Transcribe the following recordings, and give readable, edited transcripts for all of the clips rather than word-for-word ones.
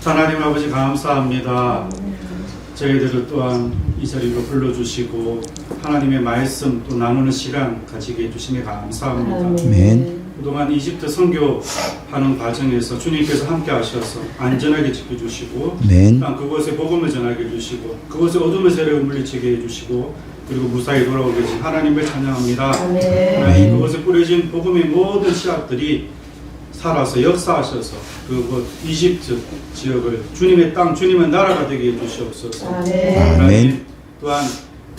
하나님 아버지 감사합니다. 저희들을 또한 이 자리로 불러주시고 하나님의 말씀 또 나누는 시간 가지게 해주시니 감사합니다. 아멘. 그동안 이집트 선교하는 과정에서 주님께서 함께 하셔서 안전하게 지켜주시고 또한 그곳에 복음을 전하게 해주시고 그곳에 어둠의 세력을 물리치게 해주시고 그리고 무사히 돌아오게 해주신 하나님을 찬양합니다. 하나님 그곳에 뿌려진 복음의 모든 씨앗들이 살아서 역사하셔서 그곳 이집트 지역을 주님의 땅, 주님의 나라가 되게 해주시옵소서. 하나님 또한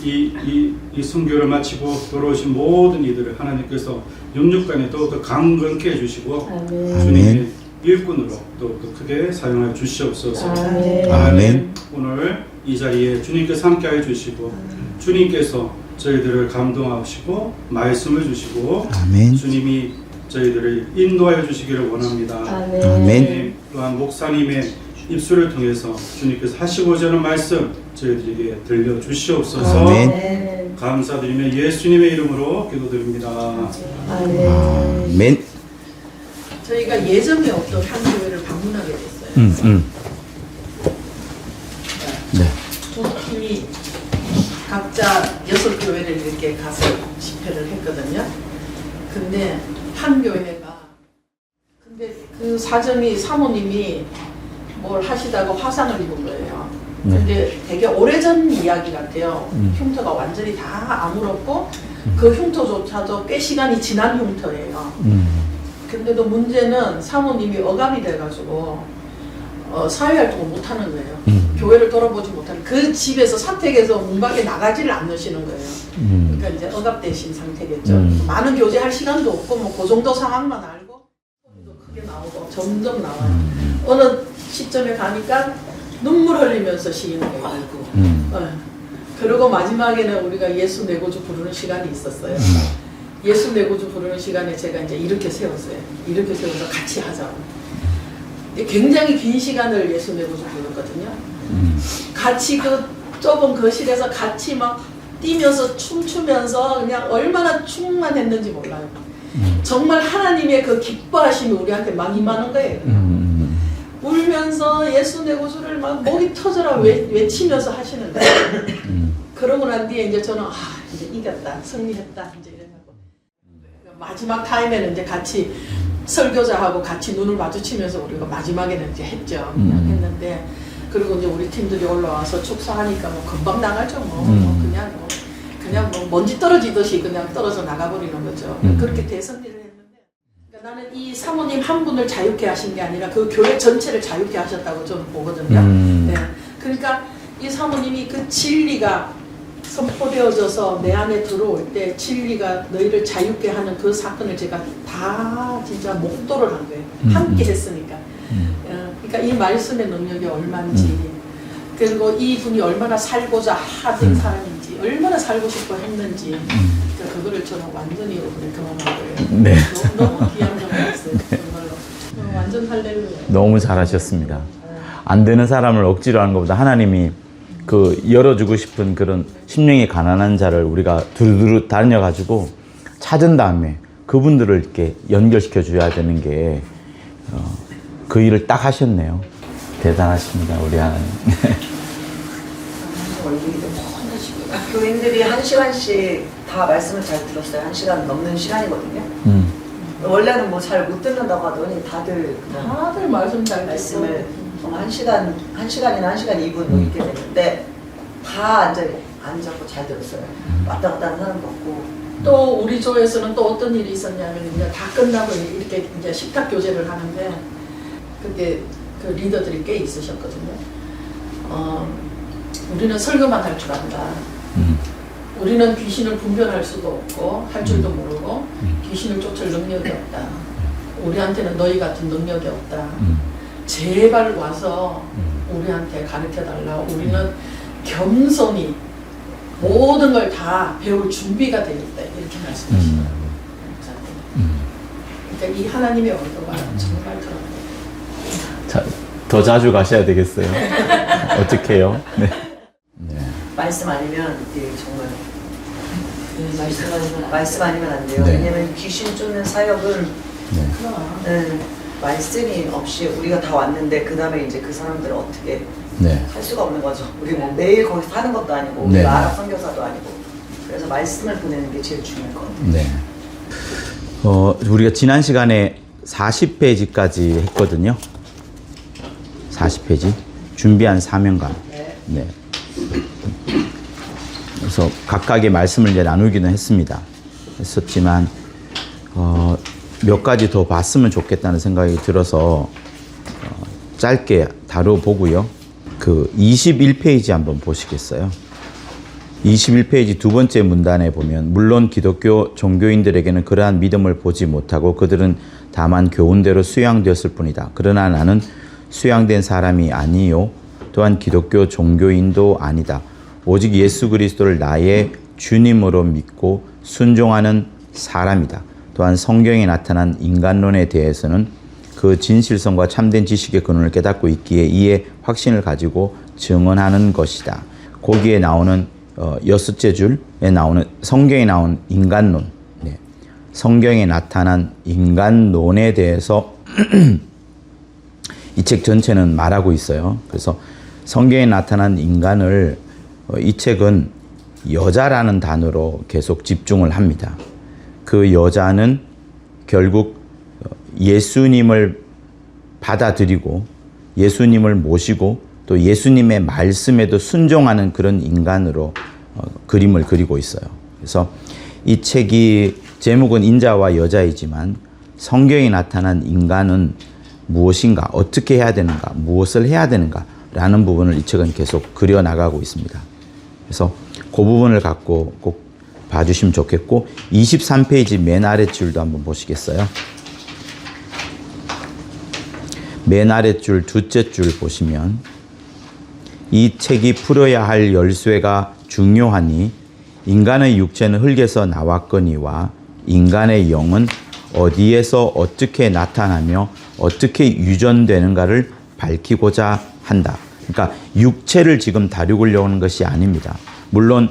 이 순교를 마치고 돌아오신 모든 이들을 하나님께서 영육간에 더욱더 강건케 해주시고 주님의 일꾼으로 또 크게 사용하여 주시옵소서. 하나님 오늘 이 자리에 주님께서 함께하여 주시고 주님께서 저희들을 감동하시고 말씀을 주시고 주님이 저희들을 인도하여 주시기를 원합니다. 아멘. 또한 목사님의 입술을 통해서 주님께서 하시고자 하는 말씀 저희들에게 들려주시옵소서. 감사드리며 예수님의 이름으로 기도드립니다. 아멘. 저희가 예전에 어떤 한 교회를 방문하게 됐어요. 네. 두 팀이 각자 6교회를 이렇게 가서 집회를 했거든요. 근데 한 교회가 그 사정이 사모님이 뭘 하시다가 화상을 입은 거예요. 근데 되게 오래전 이야기 같아요. 흉터가 완전히 다 아물었고 그 흉터조차도 꽤 시간이 지난 흉터예요. 근데도 문제는 사모님이 억압이 돼가지고 사회활동을 못하는 거예요. 교회를 돌아보지 못하는 그 집에서 사택에서 문 밖에 나가지를 않으시는 거예요. 그러니까 이제 억압되신 상태겠죠. 많은 교제할 시간도 없고 뭐 그 정도 상황만 알고 소리도 크게 나오고 점점 나와요. 어느 시점에 가니까 눈물 흘리면서 시기는 거예요. 그리고 마지막에는 우리가 예수 내 구주 부르는 시간이 있었어요. 예수 내 구주 부르는 시간에 제가 이제 이렇게 세웠어요. 이렇게 세워서 같이 하자고. 굉장히 긴 시간을 예수 내 구주 부르거든요. 같이 그 좁은 거실에서 같이 막 뛰면서 춤추면서 그냥 얼마나 충만했는지 몰라요. 정말 하나님의 그 기뻐하심이 우리한테 막 임하는 거예요. 울면서 예수 내 구주를 막 목이 터져라 외치면서 하시는 거예요. 그러고 난 뒤에 이제 저는 이제 이겼다, 승리했다 이제 이래가지고 마지막 타임에는 이제 같이 설교자하고 같이 눈을 마주치면서 우리가 마지막에는 이제 했죠. 그냥 했는데 그리고 이제 우리 팀들이 올라와서 축사하니까 뭐 금방 나가죠. 그냥 먼지 떨어지듯이 그냥 떨어져 나가버리는 거죠. 그렇게 대선리를 했는데 그러니까 나는 이 사모님 한 분을 자유케 하신 게 아니라 그 교회 전체를 자유케 하셨다고 저는 보거든요. 네. 그러니까 이 사모님이 그 진리가 선포되어져서 내 안에 들어올 때 진리가 너희를 자유케 하는 그 사건을 제가 다 진짜 목도를 한 거예요. 함께 했으니까. 그러니까 이 말씀의 능력이 얼마인지 그리고 이분이 얼마나 살고자 하던 사람인지 얼마나 살고 싶어 했는지 그러니까 그거를 저는 완전히 경험한 거예요. 네. 너무 귀한 경험이었어요. 정말로. 완전 할렐루야. 너무 잘하셨습니다. 안 되는 사람을 억지로 하는 것보다 하나님이 그 열어주고 싶은 그런 심령이 가난한 자를 우리가 두루두루 다녀가지고 찾은 다음에 그분들을 이렇게 연결시켜 줘야 되는 게 그 일을 딱 하셨네요. 대단하십니다, 우리 하나님. 교인들이 1시간씩 다 말씀을 잘 들었어요. 1시간 넘는 시간이거든요. 원래는 뭐 잘 못 듣는다고 하더니 다들 말씀 잘 말씀을 1시간이나 1시간 2분 뭐 이렇게 됐는데 다 앉아서 잘 들었어요. 왔다 갔다 하는 사람도 없고. 또 우리 조에서는 또 어떤 일이 있었냐면 이제 다 끝나고 이렇게 이제 식탁 교제를 하는데 그때 그 리더들이 꽤 있으셨거든요. 우리는 설교만 할 줄 안다. 우리는 귀신을 분별할 수도 없고 할 줄도 모르고 귀신을 쫓을 능력이 없다. 우리한테는 너희 같은 능력이 없다. 제발 와서 우리한테 가르쳐달라. 우리는 겸손히 모든 걸 다 배울 준비가 되어 있다. 이렇게 말씀하시더라고요. 그러니까 이 하나님의 언어가 정말 그런 더 자주 가셔야 되겠어요. 어떻게 해요? 네. 말씀 아니면 이게 정말 말씀 아니면 안 돼요. 네. 왜냐면 귀신 쫓는 사역은 말씀이 없이 우리가 다 왔는데 그 다음에 이제 그 사람들을 어떻게 네. 할 수가 없는 거죠. 우리 뭐 매일 거기 사는 것도 아니고 네. 우리가 아랍 선교사도 아니고 그래서 말씀을 보내는 게 제일 중요할 것 같아요. 네. 우리가 지난 시간에 40페이지까지 했거든요. 40페이지. 준비한 사명감. 네. 그래서 각각의 말씀을 이제 나누기는 했었지만, 몇 가지 더 봤으면 좋겠다는 생각이 들어서, 짧게 다뤄보고요. 그 21페이지 한번 보시겠어요? 21페이지 두 번째 문단에 보면 물론 기독교 종교인들에게는 그러한 믿음을 보지 못하고 그들은 다만 교훈대로 수양되었을 뿐이다. 그러나 나는 수양된 사람이 아니요 또한 기독교 종교인도 아니다. 오직 예수 그리스도를 나의 주님으로 믿고 순종하는 사람이다. 또한 성경에 나타난 인간론에 대해서는 그 진실성과 참된 지식의 근원을 깨닫고 있기에 이에 확신을 가지고 증언하는 것이다. 거기에 나오는 여섯째 줄에 나오는 성경에 나온 인간론, 네. 성경에 나타난 인간론에 대해서 이 책 전체는 말하고 있어요. 그래서 성경에 나타난 인간을 이 책은 여자라는 단어로 계속 집중을 합니다. 그 여자는 결국 예수님을 받아들이고 예수님을 모시고 또 예수님의 말씀에도 순종하는 그런 인간으로 그림을 그리고 있어요. 그래서 이 책이 제목은 인자와 여자이지만 성경에 나타난 인간은 무엇인가, 어떻게 해야 되는가, 무엇을 해야 되는가 라는 부분을 이 책은 계속 그려나가고 있습니다. 그래서 그 부분을 갖고 꼭 봐주시면 좋겠고 23페이지 맨 아랫줄도 한번 보시겠어요? 맨 아랫줄 두째 줄 보시면 이 책이 풀어야 할 열쇠가 중요하니 인간의 육체는 흙에서 나왔거니와 인간의 영은 어디에서 어떻게 나타나며 어떻게 유전되는가를 밝히고자 한다. 그러니까 육체를 지금 다루려고 하는 것이 아닙니다. 물론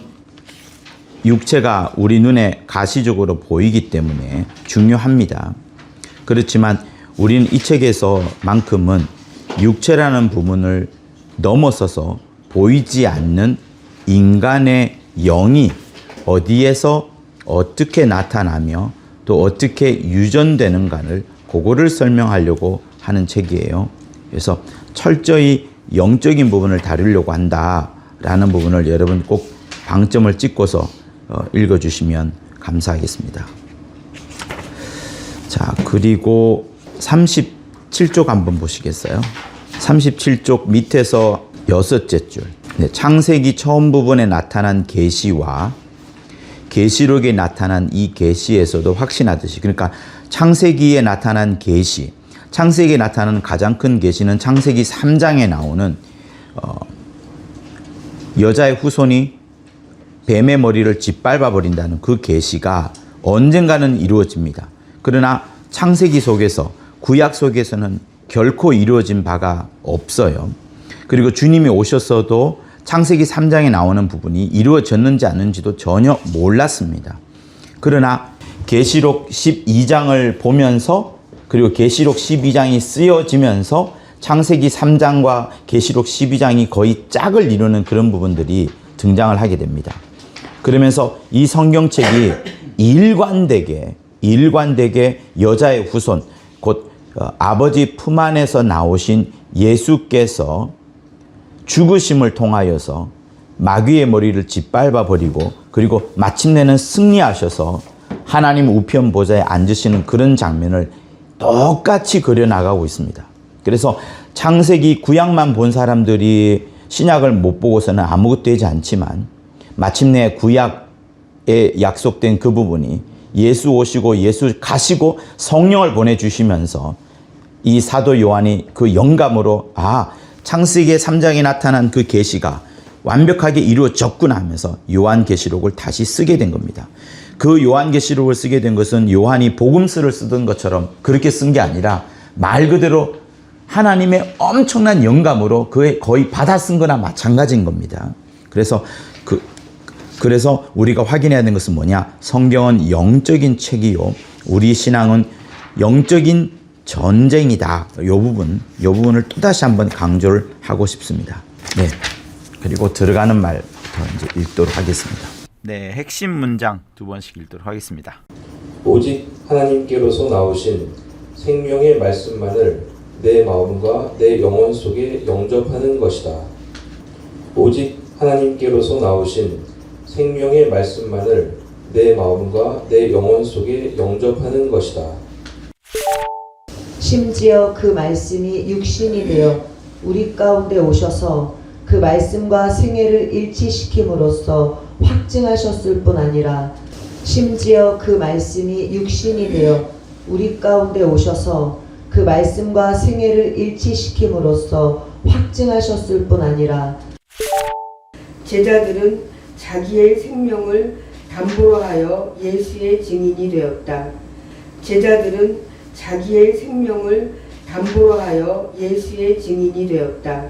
육체가 우리 눈에 가시적으로 보이기 때문에 중요합니다. 그렇지만 우리는 이 책에서만큼은 육체라는 부분을 넘어서서 보이지 않는 인간의 영이 어디에서 어떻게 나타나며 또 어떻게 유전되는가를 그거를 설명하려고 하는 책이에요. 그래서 철저히 영적인 부분을 다루려고 한다라는 부분을 여러분 꼭 방점을 찍고서 읽어주시면 감사하겠습니다. 자, 그리고 37쪽 한번 보시겠어요? 37쪽 밑에서 여섯째 줄. 네, 창세기 처음 부분에 나타난 계시와 계시록에 나타난 이 계시에서도 확신하듯이, 그러니까 창세기에 나타난 계시, 창세기에 나타나는 가장 큰 계시는 창세기 3장에 나오는 여자의 후손이 뱀의 머리를 짓밟아 버린다는 그 계시가 언젠가는 이루어집니다. 그러나 창세기 속에서, 구약 속에서는 결코 이루어진 바가 없어요. 그리고 주님이 오셨어도 창세기 3장에 나오는 부분이 이루어졌는지 않는지도 전혀 몰랐습니다. 그러나 계시록 12장을 보면서 그리고 계시록 12장이 쓰여지면서 창세기 3장과 계시록 12장이 거의 짝을 이루는 그런 부분들이 등장을 하게 됩니다. 그러면서 이 성경책이 일관되게 여자의 후손, 곧 아버지 품 안에서 나오신 예수께서 죽으심을 통하여서 마귀의 머리를 짓밟아 버리고 그리고 마침내는 승리하셔서 하나님 우편 보좌에 앉으시는 그런 장면을 똑같이 그려나가고 있습니다. 그래서 창세기 구약만 본 사람들이 신약을 못 보고서는 아무것도 되지 않지만 마침내 구약에 약속된 그 부분이 예수 오시고 예수 가시고 성령을 보내주시면서 이 사도 요한이 그 영감으로 창세기 3장에 나타난 그 계시가 완벽하게 이루어졌구나 하면서 요한계시록을 다시 쓰게 된 겁니다. 그 요한계시록을 쓰게 된 것은 요한이 복음서를 쓰던 것처럼 그렇게 쓴 게 아니라 말 그대로 하나님의 엄청난 영감으로 거의 받아 쓴 거나 마찬가지인 겁니다. 그래서 우리가 확인해야 되는 것은 뭐냐? 성경은 영적인 책이요. 우리 신앙은 영적인 전쟁이다. 요 부분을 또다시 한번 강조를 하고 싶습니다. 네. 그리고 들어가는 말부터 이제 읽도록 하겠습니다. 네, 핵심 문장 2번씩 읽도록 하겠습니다. 오직 하나님께로서 나오신 생명의 말씀만을 내 마음과 내 영혼 속에 영접하는 것이다. 오직 하나님께로서 나오신 생명의 말씀만을 내 마음과 내 영혼 속에 영접하는 것이다. 심지어 그 말씀이 육신이 되어 우리 가운데 오셔서 그 말씀과 생애를 일치시킴으로써 확증하셨을 뿐 아니라 심지어 그 말씀이 육신이 되어 우리 가운데 오셔서 그 말씀과 생애를 일치시킴으로써 확증하셨을 뿐 아니라 제자들은 자기의 생명을 담보로 하여 예수의 증인이 되었다. 제자들은 자기의 생명을 담보로 하여 예수의 증인이 되었다.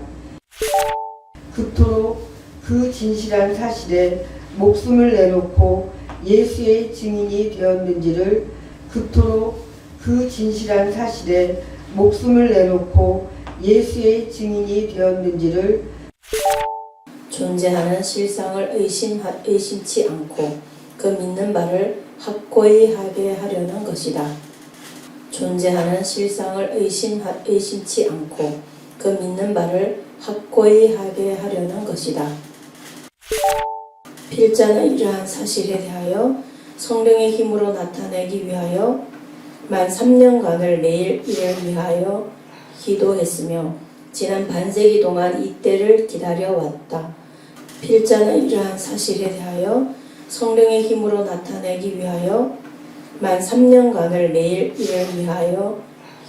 그토록 그 진실한 사실에 목숨을 내놓고 예수의 증인이 되었는지를 그토록 그 진실한 사실에 목숨을 내놓고 예수의 증인이 되었는지를 존재하는 실상을 의심치 않고 그 믿는 바를 확고히 하게 하려는 것이다. 존재하는 실상을 의심치 않고 그 믿는 바를 확고히 하게 하려는 것이다. 필자는 이러한 사실에 대하여 성령의 힘으로 나타내기 위하여 만 3년간을 매일 이를 위하여 기도했으며 지난 반세기 동안 이때를 기다려왔다. 필자는 이러한 사실에 대하여 성령의 힘으로 나타내기 위하여 만 3년간을 매일 이를 위하여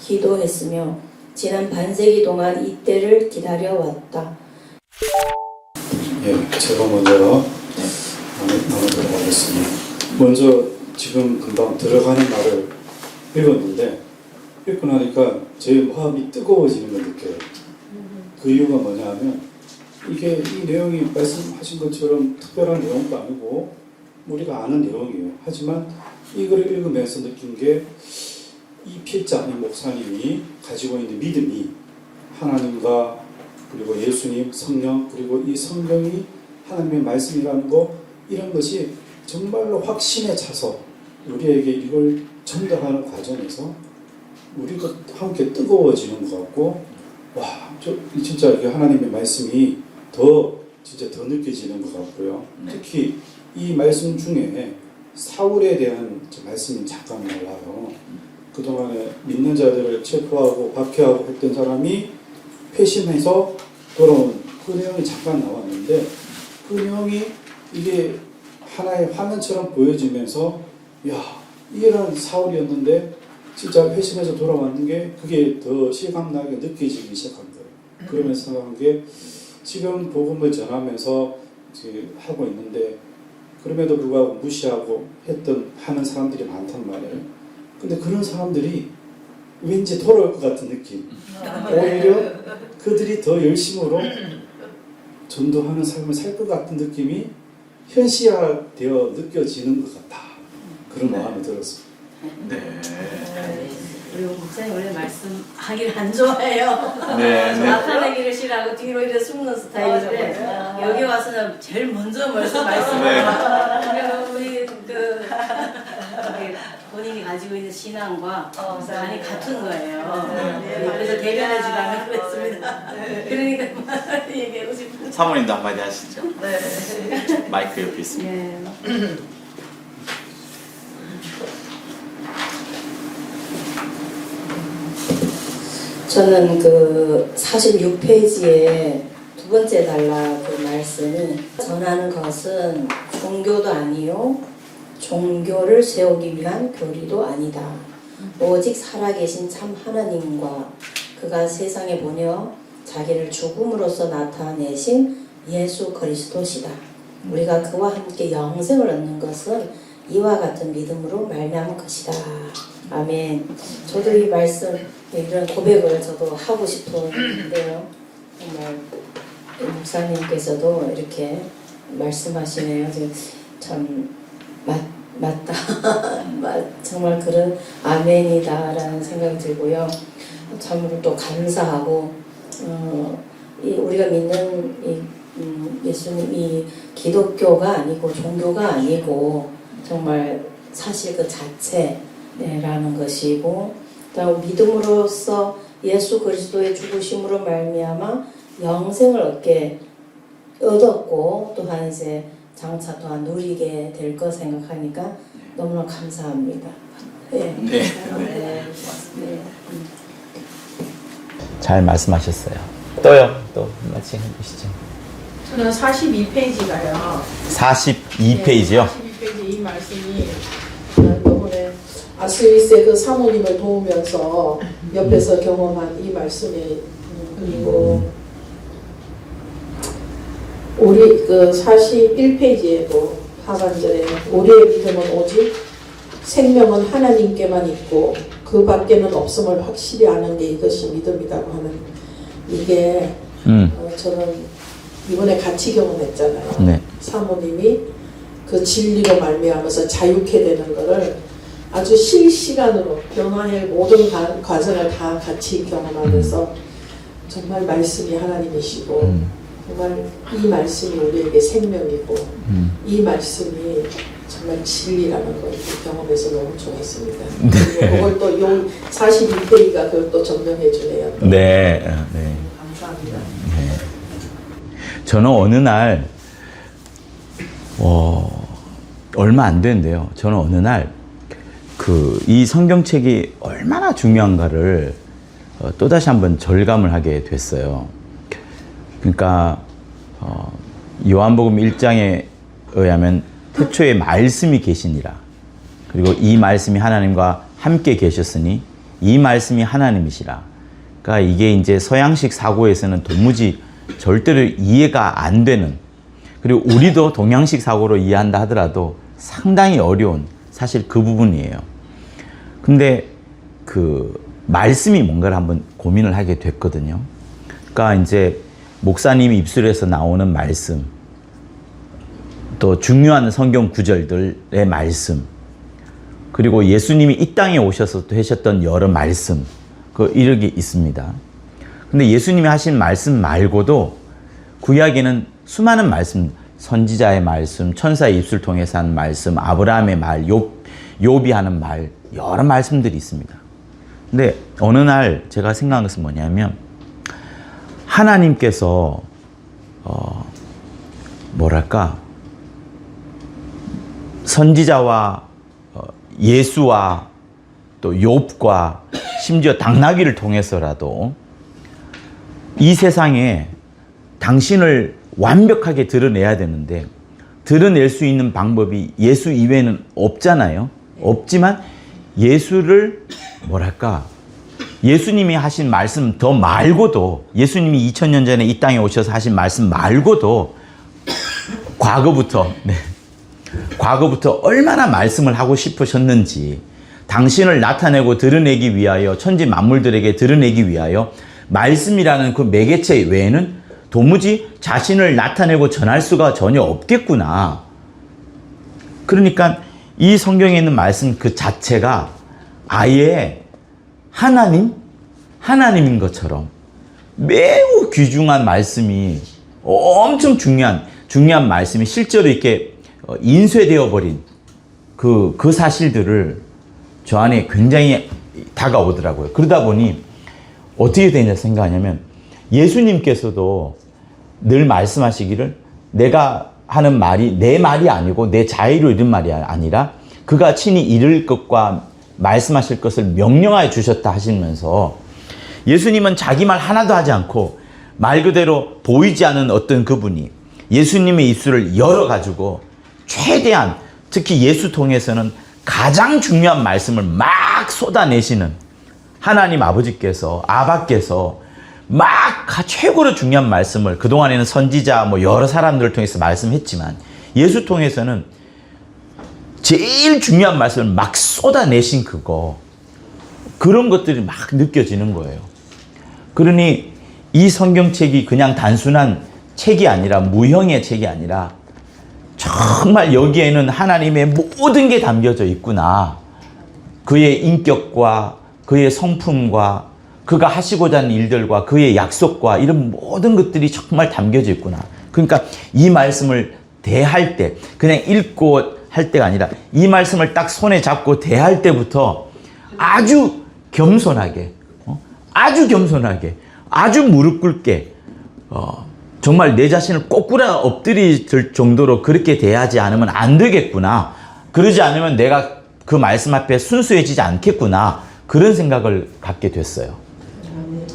기도했으며 지난 반세기 동안 이때를 기다려왔다. 예, 제가 먼저 나누도록 하겠습니다. 먼저 지금 금방 들어가는 말을 읽었는데 읽고 나니까 제 마음이 뜨거워지는 걸 느껴요. 그 이유가 뭐냐 하면 이게 이 내용이 말씀하신 것처럼 특별한 내용도 아니고 우리가 아는 내용이에요. 하지만 이걸 읽으면서 느낀 게 이 필자, 이 목사님이 가지고 있는 믿음이 하나님과 그리고 예수님, 성령, 그리고 이 성경이 하나님의 말씀이라는 거, 이런 것이 정말로 확신에 차서 우리에게 이걸 전달하는 과정에서 우리가 함께 뜨거워지는 것 같고, 와, 진짜 이게 하나님의 말씀이 진짜 더 느껴지는 것 같고요. 특히 이 말씀 중에 사울에 대한 말씀이 잠깐 나와요. 그동안에 믿는 자들을 체포하고 박해하고 했던 사람이 회심해서 돌아온 그 내용이 잠깐 나왔는데, 그 내용이 이게 하나의 화면처럼 보여지면서, 야, 이런 사울이었는데 진짜 회심해서 돌아왔는 게 그게 더 실감나게 느껴지기 시작한 거예요. 그러면서 생각한 게 지금 복음을 전하면서 하고 있는데 그럼에도 불구하고 무시하고 하는 사람들이 많단 말이에요. 근데 그런 사람들이 왠지 돌아올 것 같은 느낌. 오히려 그들이 더 열심으로 전도하는 삶을 살 것 같은 느낌이 현시화되어 느껴지는 것 같다. 그런 마음이 들었습니다. 네. 우리 목사님 원래 말씀하기를 안 좋아해요. 네. 나타내기를 싫어하고 뒤로 이렇게 숨는 스타일인데 여기 와서는 제일 먼저 말씀하시고 우리 본인이 가지고 있는 신앙과 많이 같은 거예요. 그래서 대변해 주라고 그랬습니다. 그러니까 얘기하고 싶어요. 사모님도 한마디 하시죠. 마이크 옆에 있습니다. 저는 그 46페이지에 두 번째 단락 그 말씀이 전하는 것은 종교도 아니요 종교를 세우기 위한 교리도 아니다. 오직 살아계신 참 하나님과 그가 세상에 보내어 자기를 죽음으로써 나타내신 예수 그리스도시다. 우리가 그와 함께 영생을 얻는 것은 이와 같은 믿음으로 말미암은 것이다. 아멘. 저도 이 말씀, 이런 고백을 저도 하고 싶은데요. 정말 목사님께서도 이렇게 말씀하시네요. 참 맞다. 정말 그런 아멘이다라는 생각이 들고요. 참으로 또 감사하고 우리가 믿는 예수님이 기독교가 아니고 종교가 아니고 정말 사실 그 자체라는 것이고, 또 믿음으로써 예수 그리스도의 죽으심으로 말미암아 영생을 얻었고 또한 이제 장차 또한 누리게 될 것 생각하니까 너무나 감사합니다. 네. 네. 네. 네. 잘 말씀하셨어요. 또요. 또 마치 해보시죠. 저는 42페이지가요. 42페이지요? 42페이지 이 말씀이 이번에 아스위스의 그 사모님을 도우면서 옆에서 경험한 이 말씀이, 그리고 우리 그 41페이지에도 하반절에 우리의 믿음은 오직 생명은 하나님께만 있고 그 밖에는 없음을 확실히 아는 게 이것이 믿음이라고 하는, 이게 저는 이번에 같이 경험했잖아요. 네. 사모님이 그 진리로 말미암아서 자유케 되는 거를 아주 실시간으로 변화의 모든 과정을 다 같이 경험하면서 정말 말씀이 하나님이시고 정말 이 말씀이 우리에게 생명이고 이 말씀이 정말 진리라는 걸 경험해서 너무 좋았습니다. 그리고 그걸 또 요 42페이지가 그걸 또 증명해 주네요. 네. 네. 감사합니다. 네. 저는 어느 날 얼마 안 됐는데요. 저는 어느 날 이 성경책이 얼마나 중요한가를 또다시 한번 절감을 하게 됐어요. 그러니까 요한복음 1장에 의하면 태초에 말씀이 계시니라. 그리고 이 말씀이 하나님과 함께 계셨으니 이 말씀이 하나님이시라. 그러니까 이게 이제 서양식 사고에서는 도무지 절대로 이해가 안 되는, 그리고 우리도 동양식 사고로 이해한다 하더라도 상당히 어려운 사실 그 부분이에요. 근데 그 말씀이 뭔가를 한번 고민을 하게 됐거든요. 그러니까 이제 목사님 입술에서 나오는 말씀, 또 중요한 성경 구절들의 말씀, 그리고 예수님이 이 땅에 오셔서 또 하셨던 여러 말씀, 이런 게 있습니다. 근데 예수님이 하신 말씀 말고도 구약에는 수많은 말씀, 선지자의 말씀, 천사의 입술 통해서 한 말씀, 아브라함의 말, 욥이 하는 말, 여러 말씀들이 있습니다. 근데 어느 날 제가 생각한 것은 뭐냐면, 하나님께서 선지자와 예수와 또 욥과 심지어 당나귀를 통해서라도 이 세상에 당신을 완벽하게 드러내야 되는데, 드러낼 수 있는 방법이 예수 이외에는 없잖아요. 없지만 예수를 예수님이 하신 말씀 더 말고도, 예수님이 2000년 전에 이 땅에 오셔서 하신 말씀 말고도 과거부터 얼마나 말씀을 하고 싶으셨는지, 당신을 나타내고 드러내기 위하여, 천지 만물들에게 드러내기 위하여 말씀이라는 그 매개체 외에는 도무지 자신을 나타내고 전할 수가 전혀 없겠구나. 그러니까 이 성경에 있는 말씀 그 자체가 아예 하나님인 것처럼 매우 귀중한 말씀이, 엄청 중요한 말씀이 실제로 이렇게 인쇄되어 버린 그 사실들을 저 안에 굉장히 다가오더라고요. 그러다 보니 어떻게 되냐 생각하냐면, 예수님께서도 늘 말씀하시기를 내가 하는 말이 내 말이 아니고 내 자의로 이른 말이 아니라 그가 친히 이룰 것과 말씀하실 것을 명령하여 주셨다 하시면서, 예수님은 자기 말 하나도 하지 않고 말 그대로 보이지 않은 어떤 그분이 예수님의 입술을 열어가지고 최대한, 특히 예수 통해서는 가장 중요한 말씀을 막 쏟아내시는 하나님 아버지께서, 아바께서 막 최고로 중요한 말씀을, 그동안에는 선지자 여러 사람들을 통해서 말씀했지만 예수 통해서는 제일 중요한 말씀을 막 쏟아내신 그런 것들이 막 느껴지는 거예요. 그러니 이 성경책이 그냥 단순한 책이 아니라, 무형의 책이 아니라 정말 여기에는 하나님의 모든 게 담겨져 있구나. 그의 인격과 그의 성품과 그가 하시고자 하는 일들과 그의 약속과 이런 모든 것들이 정말 담겨져 있구나. 그러니까 이 말씀을 대할 때, 그냥 읽고 할 때가 아니라 이 말씀을 딱 손에 잡고 대할 때부터 아주 겸손하게, 아주 무릎 꿇게, 정말 내 자신을 꼬꾸라 엎드릴 정도로 그렇게 대하지 않으면 안 되겠구나. 그러지 않으면 내가 그 말씀 앞에 순수해지지 않겠구나. 그런 생각을 갖게 됐어요.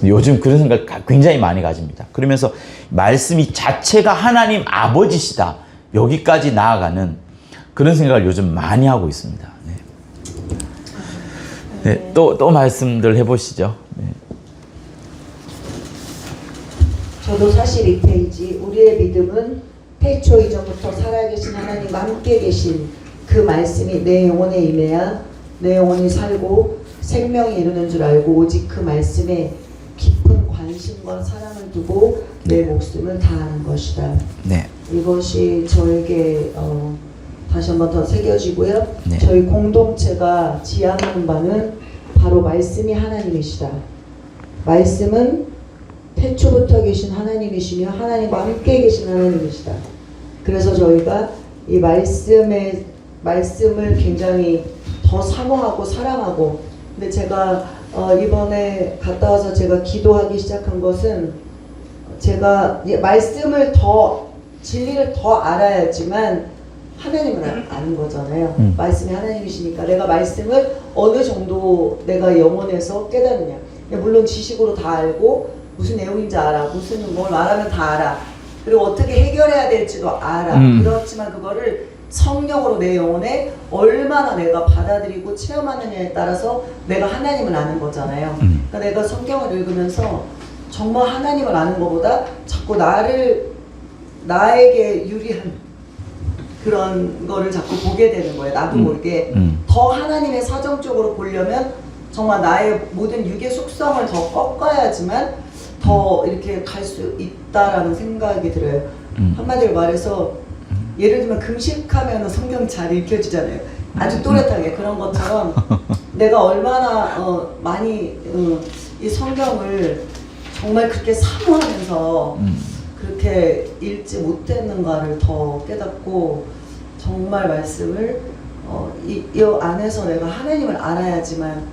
요즘 그런 생각을 굉장히 많이 가집니다. 그러면서 말씀이 자체가 하나님 아버지시다. 여기까지 나아가는 그런 생각을 요즘 많이 하고 있습니다. 네. 네, 또 말씀들 해보시죠. 네. 저도 42페이지 우리의 믿음은 태초 이전부터 살아계신 하나님과 함께 계신 그 말씀이 내 영혼에 임해야 내 영혼이 살고 생명이 이루는 줄 알고 오직 그 말씀에 깊은 관심과 사랑을 두고 내 목숨을 다하는 것이다. 네. 이것이 저에게 다시 한번 더 새겨지고요. 네. 저희 공동체가 지향하는 바는 바로 말씀이 하나님이시다. 말씀은 태초부터 계신 하나님이시며 하나님과 함께 계신 하나님이시다. 그래서 저희가 이 말씀을 굉장히 더 사모하고 사랑하고, 근데 제가 이번에 갔다 와서 제가 기도하기 시작한 것은 제가 말씀을 진리를 더 알아야지만 하나님을 아는 거잖아요. 말씀이 하나님이시니까 내가 말씀을 어느 정도 내가 영혼에서 깨닫느냐. 물론 지식으로 다 알고 무슨 내용인지 알아. 무슨 뭘 말하면 다 알아. 그리고 어떻게 해결해야 될지도 알아. 그렇지만 그거를 성령으로 내 영혼에 얼마나 내가 받아들이고 체험하느냐에 따라서 내가 하나님을 아는 거잖아요. 그러니까 내가 성경을 읽으면서 정말 하나님을 아는 것보다 자꾸 나에게 유리한 그런 거를 자꾸 보게 되는 거예요. 나도 모르게 더 하나님의 사정적으로 보려면 정말 나의 모든 육의 속성을 더 꺾어야지만 더 이렇게 갈 수 있다라는 생각이 들어요. 한마디로 말해서 예를 들면 금식하면 성경 잘 읽혀지잖아요. 아주 또렷하게. 그런 것처럼 내가 얼마나 많이 이 성경을 정말 그렇게 사모하면서 그렇게 읽지 못했는가를 더 깨닫고, 정말 말씀을 이 안에서 내가 하나님을 알아야지만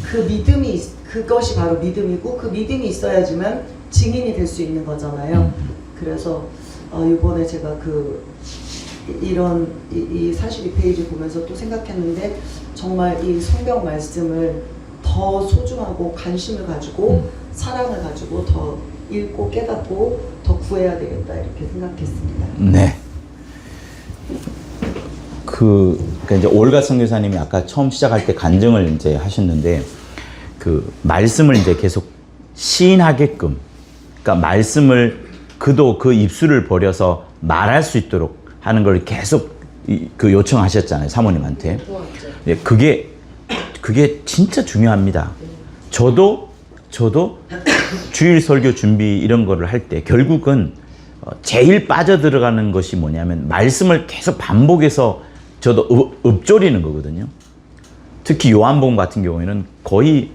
그 믿음이, 그것이 바로 믿음이고 그 믿음이 있어야지만 증인이 될 수 있는 거잖아요. 그래서 이번에 제가 이런 42페이지 보면서 또 생각했는데, 정말 이 성경 말씀을 더 소중하고 관심을 가지고 사랑을 가지고 더 읽고 깨닫고 더 구해야 되겠다, 이렇게 생각했습니다. 네. 그러니까 이제 올가 선교사님이 아까 처음 시작할 때 간증을 이제 하셨는데, 그 말씀을 이제 계속 시인하게끔, 그러니까 말씀을 그도 그 입술을 버려서 말할 수 있도록 하는 걸 계속 그 요청하셨잖아요, 사모님한테. 네, 그게 진짜 중요합니다. 저도 주일 설교 준비 이런 거를 할 때 결국은 제일 빠져들어가는 것이 뭐냐면 말씀을 계속 반복해서 저도 읊조리는 거거든요. 특히 요한복음 같은 경우에는 거의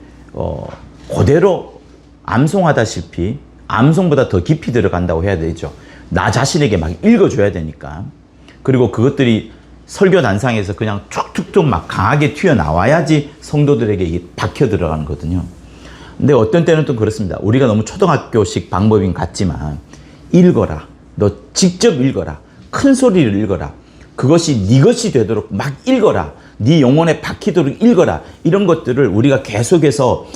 그대로 암송하다시피, 암송보다 더 깊이 들어간다고 해야 되죠. 나 자신에게 막 읽어줘야 되니까. 그리고 그것들이 설교 단상에서 그냥 툭툭툭 막 강하게 튀어나와야지 성도들에게 이게 박혀 들어가는 거거든요. 근데 어떤 때는 또 그렇습니다. 우리가 너무 초등학교식 방법인 같지만, 읽어라. 너 직접 읽어라. 큰 소리를 읽어라. 그것이 네 것이 되도록 막 읽어라. 네 영혼에 박히도록 읽어라. 이런 것들을 우리가 계속해서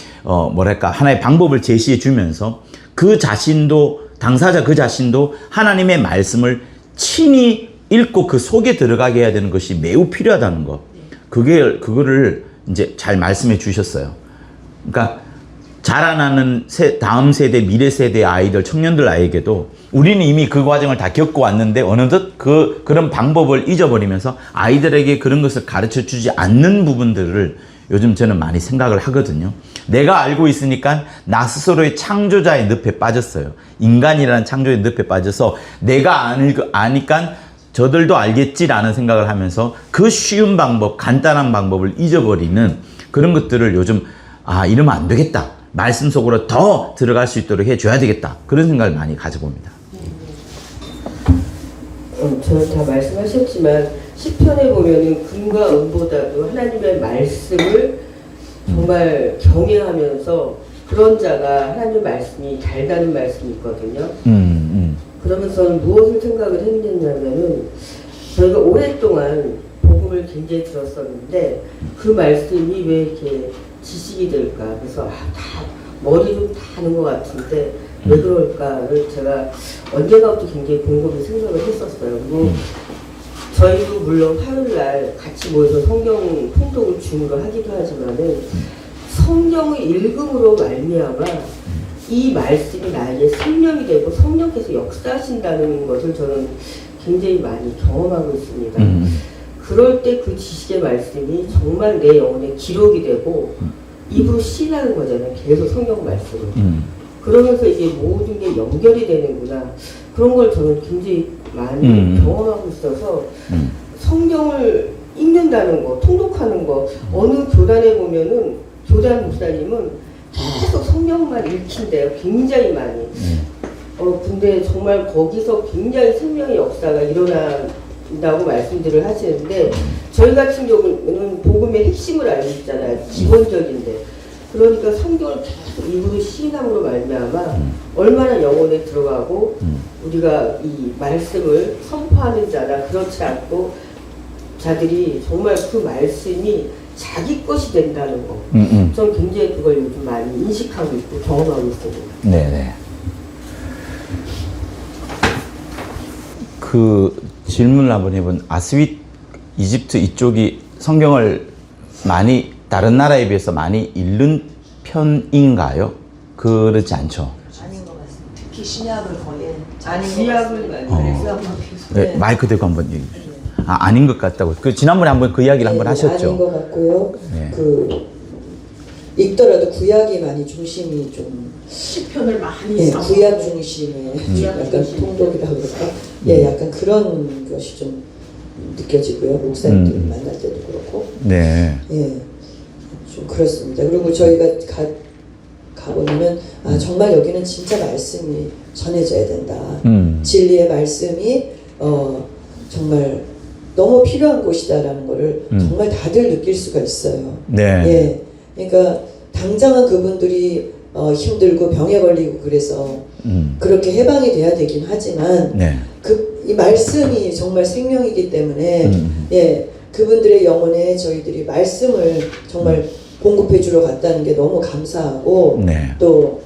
하나의 방법을 제시해 주면서 그 자신도, 당사자 그 자신도 하나님의 말씀을 친히 읽고 그 속에 들어가게 해야 되는 것이 매우 필요하다는 거. 그거를 이제 잘 말씀해 주셨어요. 그러니까 자라나는 다음 세대, 미래 세대 아이들, 청년들 아이에게도 우리는 이미 그 과정을 다 겪고 왔는데 어느덧 그런 방법을 잊어버리면서 아이들에게 그런 것을 가르쳐 주지 않는 부분들을 요즘 저는 많이 생각을 하거든요. 내가 알고 있으니까 나 스스로의 창조자의 늪에 빠졌어요. 인간이라는 창조의 늪에 빠져서 내가 아니까 저들도 알겠지라는 생각을 하면서 그 쉬운 방법, 간단한 방법을 잊어버리는 그런 것들을 요즘 이러면 안 되겠다. 말씀 속으로 더 들어갈 수 있도록 해줘야 되겠다. 그런 생각을 많이 가져봅니다. 저는 다 말씀하셨지만 시편에 보면은 금과 은보다도 하나님의 말씀을 정말 경외하면서 그런 자가 하나님의 말씀이 달다는 말씀이 있거든요. 그러면서 저는 무엇을 생각을 했냐면은 저희가 오랫동안 복음을 굉장히 들었었는데 그 말씀이 왜 이렇게 지식이 될까? 그래서 다 머리 좀 다 아는 것 같은데 왜 그럴까를 제가 언젠가부터 굉장히 곰곰이 생각을 했었어요. 그리고 저희도 물론 화요일날 같이 모여서 성경 통독을 줌으로 하기도 하지만은 성경을 읽음으로 말미암아 이 말씀이 나에게 생명이 되고 성령께서 역사하신다는 것을 저는 굉장히 많이 경험하고 있습니다. 그럴 때 그 지식의 말씀이 정말 내 영혼에 기록이 되고 입으로 시인하는 거잖아요. 계속 성경 말씀을. 그러면서 이게 모든 게 연결이 되는구나. 그런 걸 저는 굉장히 많이 경험하고 있어서 성경을 읽는다는 거, 통독하는 거, 어느 교단에 보면은 교단 목사님은 계속 성경만 읽힌대요. 굉장히 많이. 근데 정말 거기서 굉장히 생명의 역사가 일어난다고 말씀들을 하시는데 저희 같은 경우는 복음의 핵심을 알고 있잖아요. 기본적인데. 그러니까 성경을 계속 입으로 시인함으로 말미암아 얼마나 영혼에 들어가고 우리가 이 말씀을 선포하는 자나 그렇지 않고 자들이 정말 그 말씀이 자기 것이 된다는 거. 저는 굉장히 그걸 요즘 많이 인식하고 있고 경험하고 있습니다. 네네. 그 질문을 한번 해본 아스윗 이집트 이쪽이 성경을 많이 다른 나라에 비해서 많이 읽는 편인가요? 그렇지 않죠? 아닌 것 같습니다. 특히 신약을 거의 아닌 신약을 많이 그래서 네. 마이크 대고 한번 얘기해 주세요. 아닌 것 같다고. 그 지난번에 한번 그 이야기를 한번 하셨죠? 아닌 것 같고요. 네. 읽더라도 구약이 많이 중심이 좀 시편을 많이 삼고 구약 중심의 약간 통독이라고 그럴까? 약간 그런 것이 좀 느껴지고요. 목사님들 만날 때도 그렇고. 네. 좀 그렇습니다. 그리고 저희가 가보면 정말 여기는 진짜 말씀이 전해져야 된다. 진리의 말씀이 정말 너무 필요한 곳이다라는 거를 정말 다들 느낄 수가 있어요. 네. 그러니까 당장은 그분들이 힘들고 병에 걸리고 그래서 그렇게 해방이 돼야 되긴 하지만 이 말씀이 정말 생명이기 때문에 그분들의 영혼에 저희들이 말씀을 정말 공급해 주러 갔다는 게 너무 감사하고 또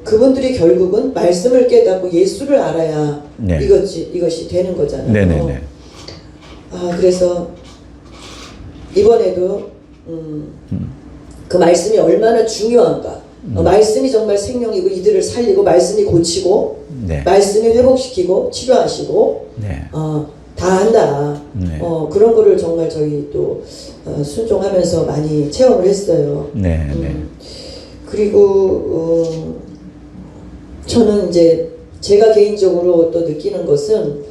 그분들이 결국은 말씀을 깨닫고 예수를 알아야 이것이 되는 거잖아요. 그래서 이번에도 그 말씀이 얼마나 중요한가. 말씀이 정말 생명이고 이들을 살리고 말씀이 고치고 말씀이 회복시키고 치료하시고 다 한다. 그런 거를 정말 저희 또 순종하면서 많이 체험을 했어요. 그리고 저는 이제 제가 개인적으로 또 느끼는 것은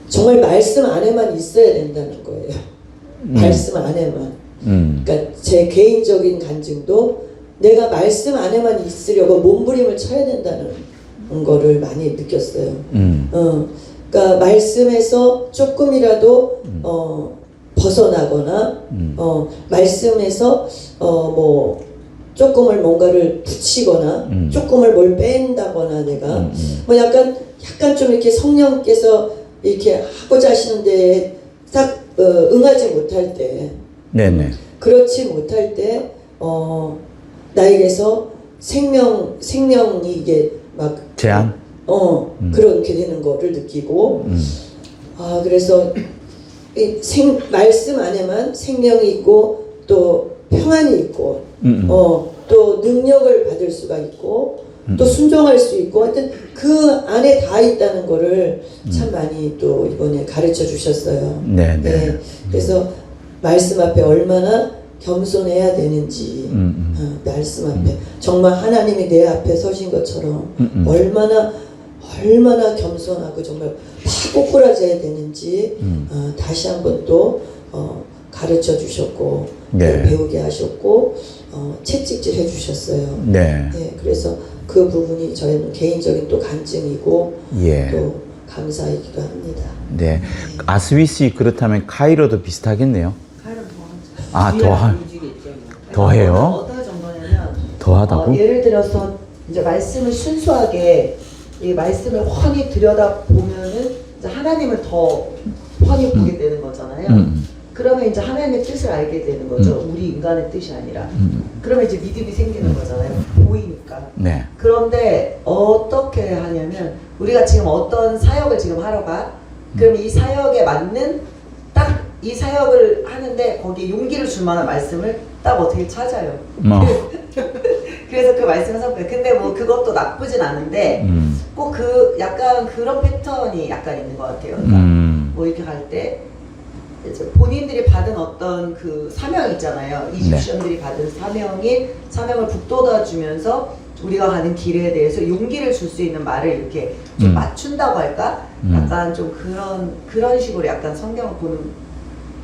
정말 말씀 안에만 있어야 된다는 거예요. 말씀 안에만. 그러니까 제 개인적인 간증도 내가 말씀 안에만 있으려고 몸부림을 쳐야 된다는 거를 많이 느꼈어요. 그러니까 말씀에서 조금이라도 벗어나거나 말씀에서 뭐 조금을 뭔가를 붙이거나 조금을 뭘 뺀다거나 내가 뭐 약간 좀 이렇게 성령께서 이렇게 하고자 하시는데 딱 응하지 못할 때 그렇지 못할 때 나에게서 생명이 이게 막 제한? 그렇게 되는 거를 느끼고 그래서 말씀 안에만 생명이 있고 또 평안이 있고 또 능력을 받을 수가 있고 또 순종할 수 있고 하여튼 그 안에 다 있다는 거를 참 많이 또 이번에 가르쳐 주셨어요. 그래서 말씀 앞에 얼마나 겸손해야 되는지 말씀 앞에 정말 하나님이 내 앞에 서신 것처럼 얼마나 겸손하고 정말 어떻게 꼬꾸라져야 되는지 다시 한번 또 가르쳐 주셨고 네. 배우게 하셨고 채찍질 해주셨어요. 네. 네, 그래서 그 부분이 저희는 개인적인 또 간증이고 예. 또 감사이기도 합니다. 네. 아스위시 그렇다면 카이로도 비슷하겠네요. 가이로 더하죠. 아, 더해요? 어떤 정도냐면 더하다고? 예를 들어서 이제 말씀을 순수하게 이 말씀을 훤히 들여다 보면은 이제 하나님을 더 훤히 보게 되는 거잖아요. 그러면 이제 하나님의 뜻을 알게 되는 거죠. 우리 인간의 뜻이 아니라. 그러면 이제 믿음이 생기는 거잖아요. 보이니까. 네. 그런데 어떻게 하냐면 우리가 지금 어떤 사역을 지금 하러 가. 그럼 이 사역에 맞는 딱 이 사역을 하는데 거기에 용기를 줄 만한 말씀을 딱 어떻게 찾아요. 그래서 그 말씀을 선포해요. 근데 뭐 그것도 나쁘진 않은데 꼭 그 약간 그런 패턴이 약간 있는 것 같아요. 그러니까 뭐 이렇게 갈 때 이제 본인들이 받은 어떤 그 사명 있잖아요. 이집션들이 받은 사명을 북돋아 주면서 우리가 가는 길에 대해서 용기를 줄 수 있는 말을 이렇게 좀 맞춘다고 할까? 약간 좀 그런 식으로 약간 성경을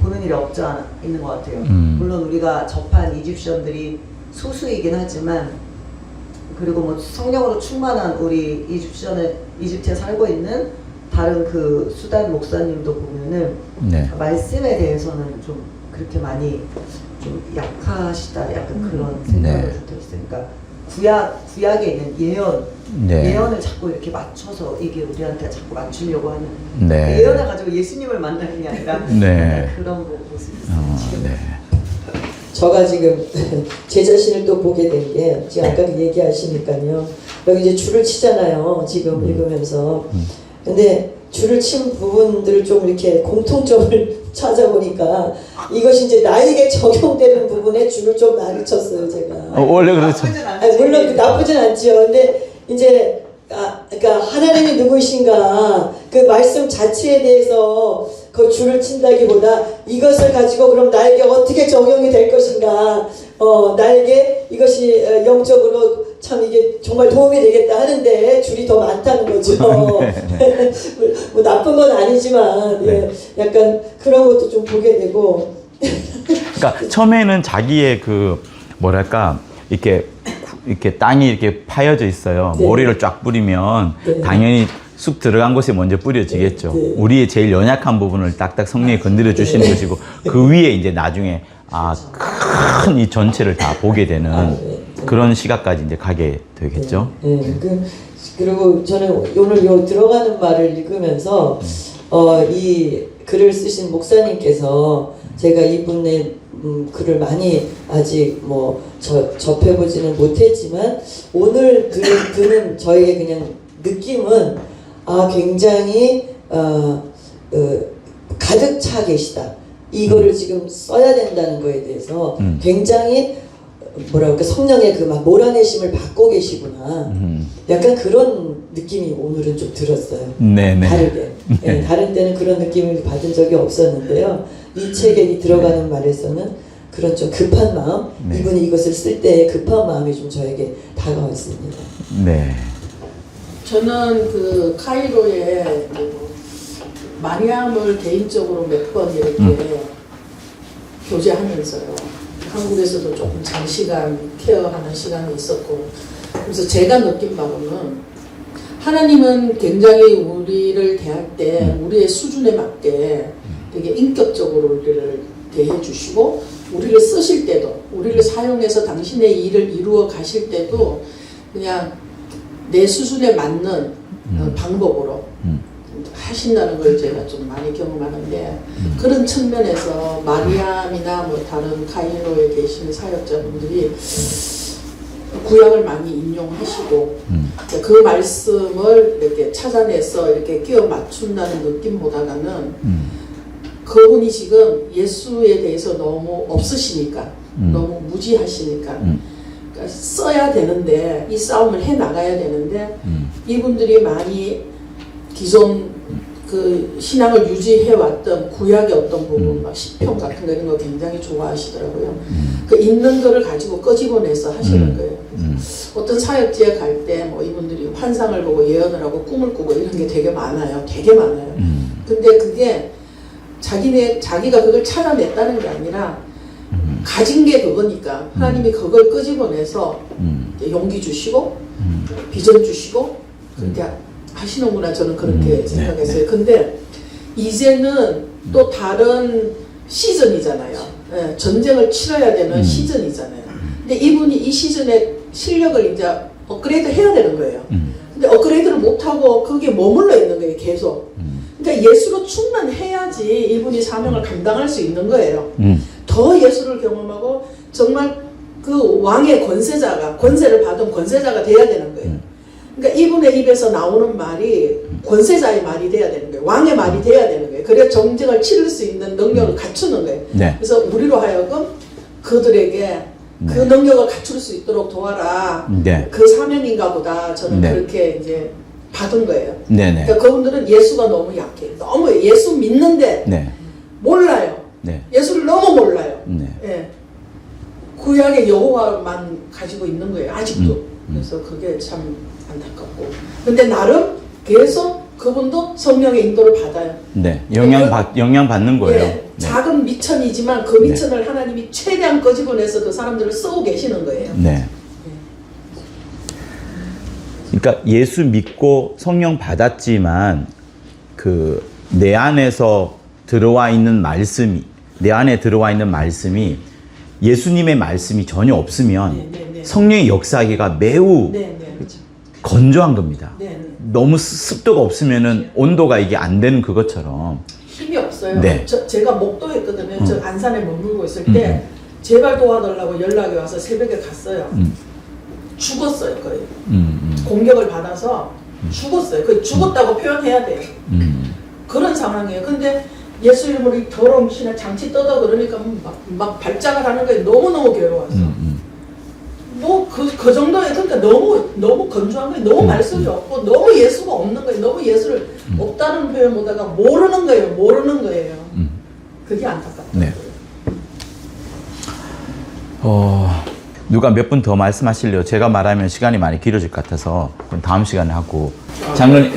보는 일이 없지 않아 있는 것 같아요. 물론 우리가 접한 이집션들이 소수이긴 하지만 그리고 뭐 성령으로 충만한 우리 이집트에 살고 있는 다른 그 수단 목사님도 보면은 네. 말씀에 대해서는 좀 그렇게 많이 좀 약하시다 약간 그런 생각을 네. 좀 들었어요. 그러니까 구약에 있는 예언을 자꾸 이렇게 맞춰서 이게 우리한테 자꾸 맞추려고 하는 네. 예언을 가지고 예수님을 만나는 게 아니라 네. 그런 모습이 있어요. 네. 저가 지금 제 자신을 또 보게 된 게 지금 아까 얘기하시니까요. 여기 이제 줄을 치잖아요. 지금 읽으면서. 근데 줄을 친 부분들을 좀 이렇게 공통점을 찾아보니까 이것이 이제 나에게 적용되는 부분에 줄을 좀 많이 쳤어요, 제가. 원래 그렇죠. 물론 나쁘진 않지요. 근데 이제 그러니까 하나님이 누구이신가 그 말씀 자체에 대해서 그 줄을 친다기보다 이것을 가지고 그럼 나에게 어떻게 적용이 될 것인가, 나에게 이것이 영적으로 참 이게 정말 도움이 되겠다 하는데 줄이 더 많다는 거죠. 뭐 나쁜 건 아니지만 네. 약간 그런 것도 좀 보게 되고. 그러니까 처음에는 자기의 그 뭐랄까 이렇게 땅이 이렇게 파여져 있어요. 네. 모래를 쫙 뿌리면 네. 당연히 쑥 들어간 곳에 먼저 뿌려지겠죠. 네. 우리의 제일 연약한 부분을 딱딱 성령이 건드려 주시는 것이고 그 위에 이제 나중에 큰 이 전체를 다 보게 되는 그런 시각까지 이제 가게 되겠죠. 네. 그리고 저는 오늘 들어가는 말을 읽으면서 이 글을 쓰신 목사님께서 제가 이분의 글을 많이 아직 뭐 접해보지는 못했지만 오늘 드는 저에게 그냥 느낌은 굉장히 가득 차 계시다. 이거를 지금 써야 된다는 거에 대해서 굉장히 뭐랄까 성령의 그 막 몰아내심을 받고 계시구나. 약간 그런 느낌이 오늘은 좀 들었어요. 네네. 다르게. 네, 다른 때는 그런 느낌을 받은 적이 없었는데요. 이 책에 들어가는 말에서는 그런 좀 급한 마음, 네. 이분이 이것을 쓸 때의 급한 마음이 좀 저에게 다가왔습니다. 네. 저는 그 카이로에 마리암을 개인적으로 몇 번 이렇게 교제하면서요. 한국에서도 조금 장시간 케어하는 시간이 있었고, 그래서 제가 느낀 바로는 하나님은 굉장히 우리를 대할 때 우리의 수준에 맞게 되게 인격적으로 우리를 대해 주시고, 우리를 쓰실 때도, 우리를 사용해서 당신의 일을 이루어 가실 때도 그냥 내 수준에 맞는 방법으로 하신다는 걸 제가 좀 많이 경험하는데, 그런 측면에서 마리암이나 뭐 다른 카이로에 계신 사역자분들이 구약을 많이 인용하시고 그 말씀을 이렇게 찾아내서 이렇게 끼워 맞춘다는 느낌보다는 그분이 지금 예수에 대해서 너무 없으시니까, 너무 무지하시니까 그러니까 써야 되는데, 이 싸움을 해 나가야 되는데 이분들이 많이 기존 그 신앙을 유지해왔던 구약의 어떤 부분, 막 시편 같은 거 이런 거 굉장히 좋아하시더라고요. 그 있는 거를 가지고 끄집어내서 하시는 거예요. 어떤 사역지에 갈 때 뭐 이분들이 환상을 보고 예언을 하고 꿈을 꾸고 이런 게 되게 많아요. 되게 많아요. 근데 그게 자기가 그걸 찾아냈다는 게 아니라 가진 게 그거니까 하나님이 그걸 끄집어내서 용기 주시고 비전 주시고 그렇게 하시는구나 저는 그렇게 생각했어요. 근데 이제는 또 다른 시즌이잖아요. 예, 전쟁을 치러야 되는 시즌이잖아요. 근데 이분이 이 시즌에 실력을 이제 업그레이드 해야 되는 거예요. 근데 업그레이드를 못하고 거기에 머물러 있는 거예요. 계속. 그러니까 예수로 충만해야지 이분이 사명을 감당할 수 있는 거예요. 더 예수를 경험하고 정말 그 왕의 권세를 받은 권세자가 돼야 되는 거예요. 그러니까 이분의 입에서 나오는 말이 권세자의 말이 돼야 되는 거예요. 왕의 말이 돼야 되는 거예요. 그래야 전쟁을 치를 수 있는 능력을 갖추는 거예요. 그래서 우리로 하여금 그들에게 그 능력을 갖출 수 있도록 도와라. 그 사명인가 보다 저는 그렇게 이제 받은 거예요. 그러니까 그분들은 예수가 너무 약해. 너무 예수 믿는데 몰라요. 예수를 너무 몰라요. 예. 구약의 여호와만 가지고 있는 거예요. 아직도. 그래서 그게 참 안타깝고. 근데 나름 계속 그분도 성령의 인도를 받아요. 영향 받는 거예요. 네. 작은 미천이지만 그 미천을 하나님이 최대한 끄집어내서 그 사람들을 쓰고 계시는 거예요. 그러니까 예수 믿고 성령 받았지만 그 내 안에서 들어와 있는 말씀이 예수님의 말씀이 전혀 없으면 성령의 역사하기가 매우 건조한 겁니다. 너무 습도가 없으면은 온도가 이게 안 되는 그것처럼 힘이 없어요. 제가 목도했거든요. 저 안산에 머물고 있을 때 제발 도와달라고 연락이 와서 새벽에 갔어요. 죽었어요 거의. 공격을 받아서 죽었어요. 거의 죽었다고 표현해야 돼요. 그런 상황이에요. 근데 예수 이름으로 더러운 신의 장치 떠다 그러니까 막 발작을 하는 거예요. 너무너무 괴로워서. 뭐 그 정도에 그러니까 너무 건조한 거예요. 너무 말씀이 없고 너무 예수가 없는 거예요. 너무 예수를 없다는 표현보다가 모르는 거예요. 그게 안타깝다. 누가 몇 분 더 말씀하실래요? 제가 말하면 시간이 많이 길어질 것 같아서 그럼 다음 시간에 하고 장로님.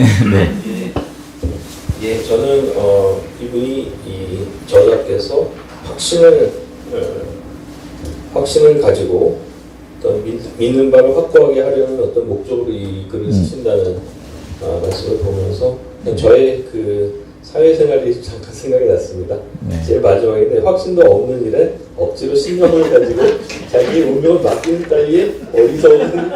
예, 저는 이분이 이 저자께서 확신을 가지고 어떤 믿는 바를 확고하게 하려는 어떤 목적으로 이 글을 쓰신다는 말씀을 보면서 저의 그 사회생활이 잠깐 생각이 났습니다. 제일 마지막인데 확신도 없는 일에 억지로 신념을 가지고 자기의 운명을 맡기는 따위에 어리석은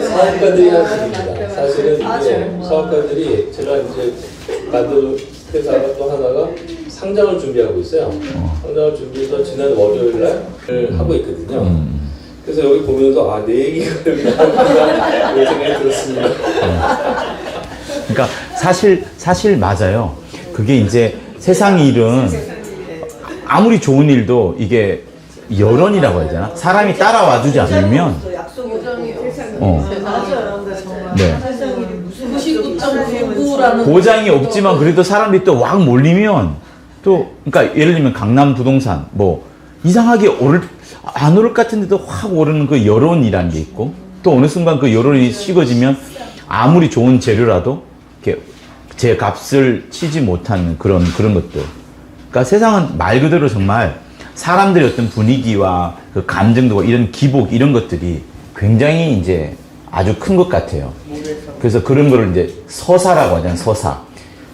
사업가들이 하는 일입니다. 사실은 이제 사업가들이 제가 이제 만든 회사가 또 하나가 상장을 준비하고 있어요. 상장을 준비해서 지난 월요일날 하고 있거든요. 그래서 여기 보면서 내 얘기가 여기 나오는구나 이런 생각이 들었습니다. 그러니까 사실 맞아요. 그게 이제 세상 일은 아무리 좋은 일도 이게 여론이라고 해야 되나? 사람이 따라와 주지 않으면 보장이 없지만 그래도 사람들이 또 확 몰리면 또 그러니까 예를 들면 강남 부동산 뭐 이상하게 안 오를 것 같은데도 확 오르는 그 여론이라는 게 있고 또 어느 순간 그 여론이 식어지면 아무리 좋은 재료라도 이렇게 제 값을 치지 못하는 그런 것들. 그러니까 세상은 말 그대로 정말 사람들의 어떤 분위기와 그 감정도 이런 기복 이런 것들이 굉장히 이제 아주 큰 것 같아요. 그래서 그런 거를 이제 서사라고 하잖아요. 서사.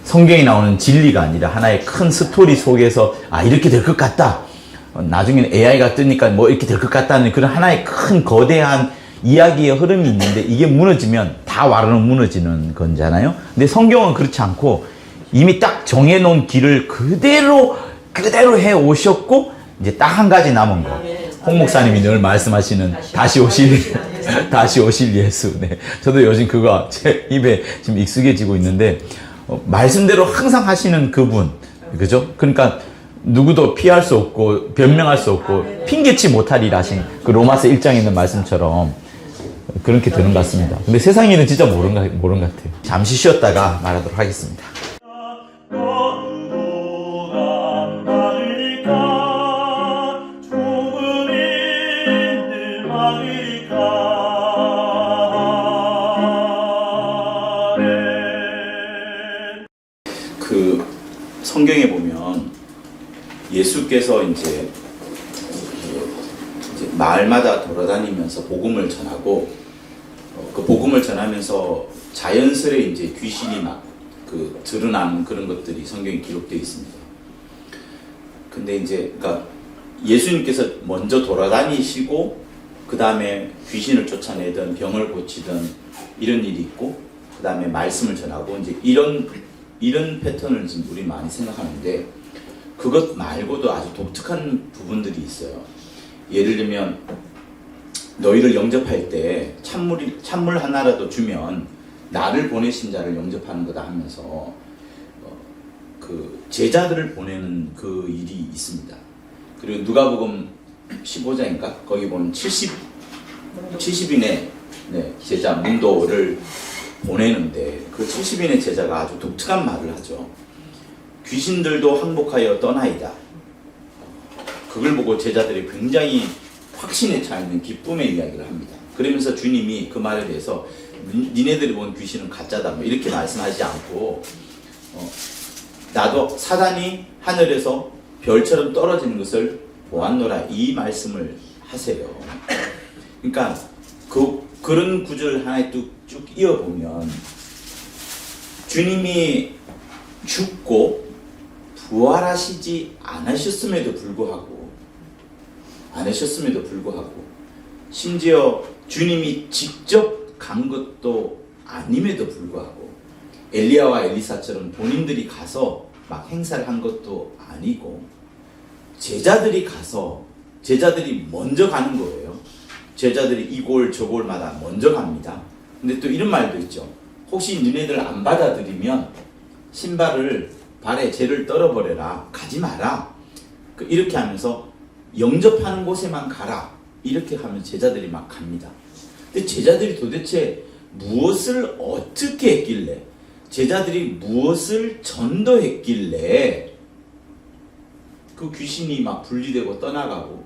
성경에 나오는 진리가 아니라 하나의 큰 스토리 속에서 이렇게 될 것 같다. 나중에는 AI가 뜨니까 뭐 이렇게 될 것 같다는 그런 하나의 큰 거대한 이야기의 흐름이 있는데 이게 무너지면 다 와르르 무너지는 거잖아요. 근데 성경은 그렇지 않고 이미 딱 정해놓은 길을 그대로 해 오셨고 이제 딱 한 가지 남은 거. 홍 목사님이 늘 말씀하시는 다시 오실 예수. 저도 요즘 그거 제 입에 지금 익숙해지고 있는데 말씀대로 항상 하시는 그분. 그죠? 그러니까 누구도 피할 수 없고 변명할 수 없고 핑계치 못하리라 하신 그 로마서 1장에 있는 말씀처럼 그렇게 되는 것 같습니다. 근데 세상 일은 진짜 모르는 것 같아요. 잠시 쉬었다가 말하도록 하겠습니다. 그 성경에 보면 예수께서 이제 마을마다 돌아다니면서 복음을 전하고 그 복음을 전하면서 자연스레 이제 귀신이 막 그 드러나는 그런 것들이 성경에 기록되어 있습니다. 근데 이제 그러니까 예수님께서 먼저 돌아다니시고 그 다음에 귀신을 쫓아내든 병을 고치든 이런 일이 있고 그 다음에 말씀을 전하고 이제 이런 패턴을 지금 우리 많이 생각하는데 그것 말고도 아주 독특한 부분들이 있어요. 예를 들면 너희를 영접할 때 찬물 하나라도 주면 나를 보내신 자를 영접하는 거다 하면서 그 제자들을 보내는 그 일이 있습니다. 그리고 누가복음 15장인가 거기 보면 70인의 제자 문도를 보내는데 그 70인의 제자가 아주 독특한 말을 하죠. 귀신들도 항복하여 떠나이다. 그걸 보고 제자들이 굉장히 확신에 차 있는 기쁨의 이야기를 합니다. 그러면서 주님이 그 말에 대해서 니네들이 본 귀신은 가짜다 뭐 이렇게 말씀하지 않고 나도 사단이 하늘에서 별처럼 떨어지는 것을 보았노라 이 말씀을 하세요. 그러니까 그런 구절 하나에 쭉 이어보면 주님이 죽고 부활하시지 않으셨음에도 불구하고 심지어 주님이 직접 간 것도 아님에도 불구하고 엘리야와 엘리사처럼 본인들이 가서 막 행사를 한 것도 아니고 제자들이 먼저 가는 거예요. 제자들이 이 골 저 골마다 먼저 갑니다. 근데 또 이런 말도 있죠. 혹시 너네들 안 받아들이면 신발을 발에 재를 떨어버려라. 가지 마라. 이렇게 하면서 영접하는 곳에만 가라. 이렇게 하면 제자들이 막 갑니다. 근데 제자들이 도대체 무엇을 어떻게 했길래 제자들이 무엇을 전도했길래 그 귀신이 막 분리되고 떠나가고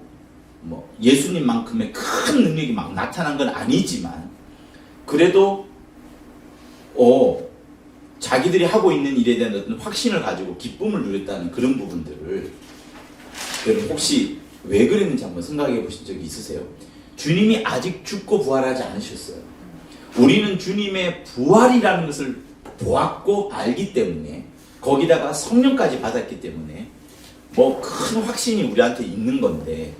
뭐 예수님만큼의 큰 능력이 막 나타난 건 아니지만 그래도 자기들이 하고 있는 일에 대한 어떤 확신을 가지고 기쁨을 누렸다는 그런 부분들을 여러분 혹시 왜 그랬는지 한번 생각해 보신 적이 있으세요? 주님이 아직 죽고 부활하지 않으셨어요. 우리는 주님의 부활이라는 것을 보았고 알기 때문에 거기다가 성령까지 받았기 때문에 뭐 큰 확신이 우리한테 있는 건데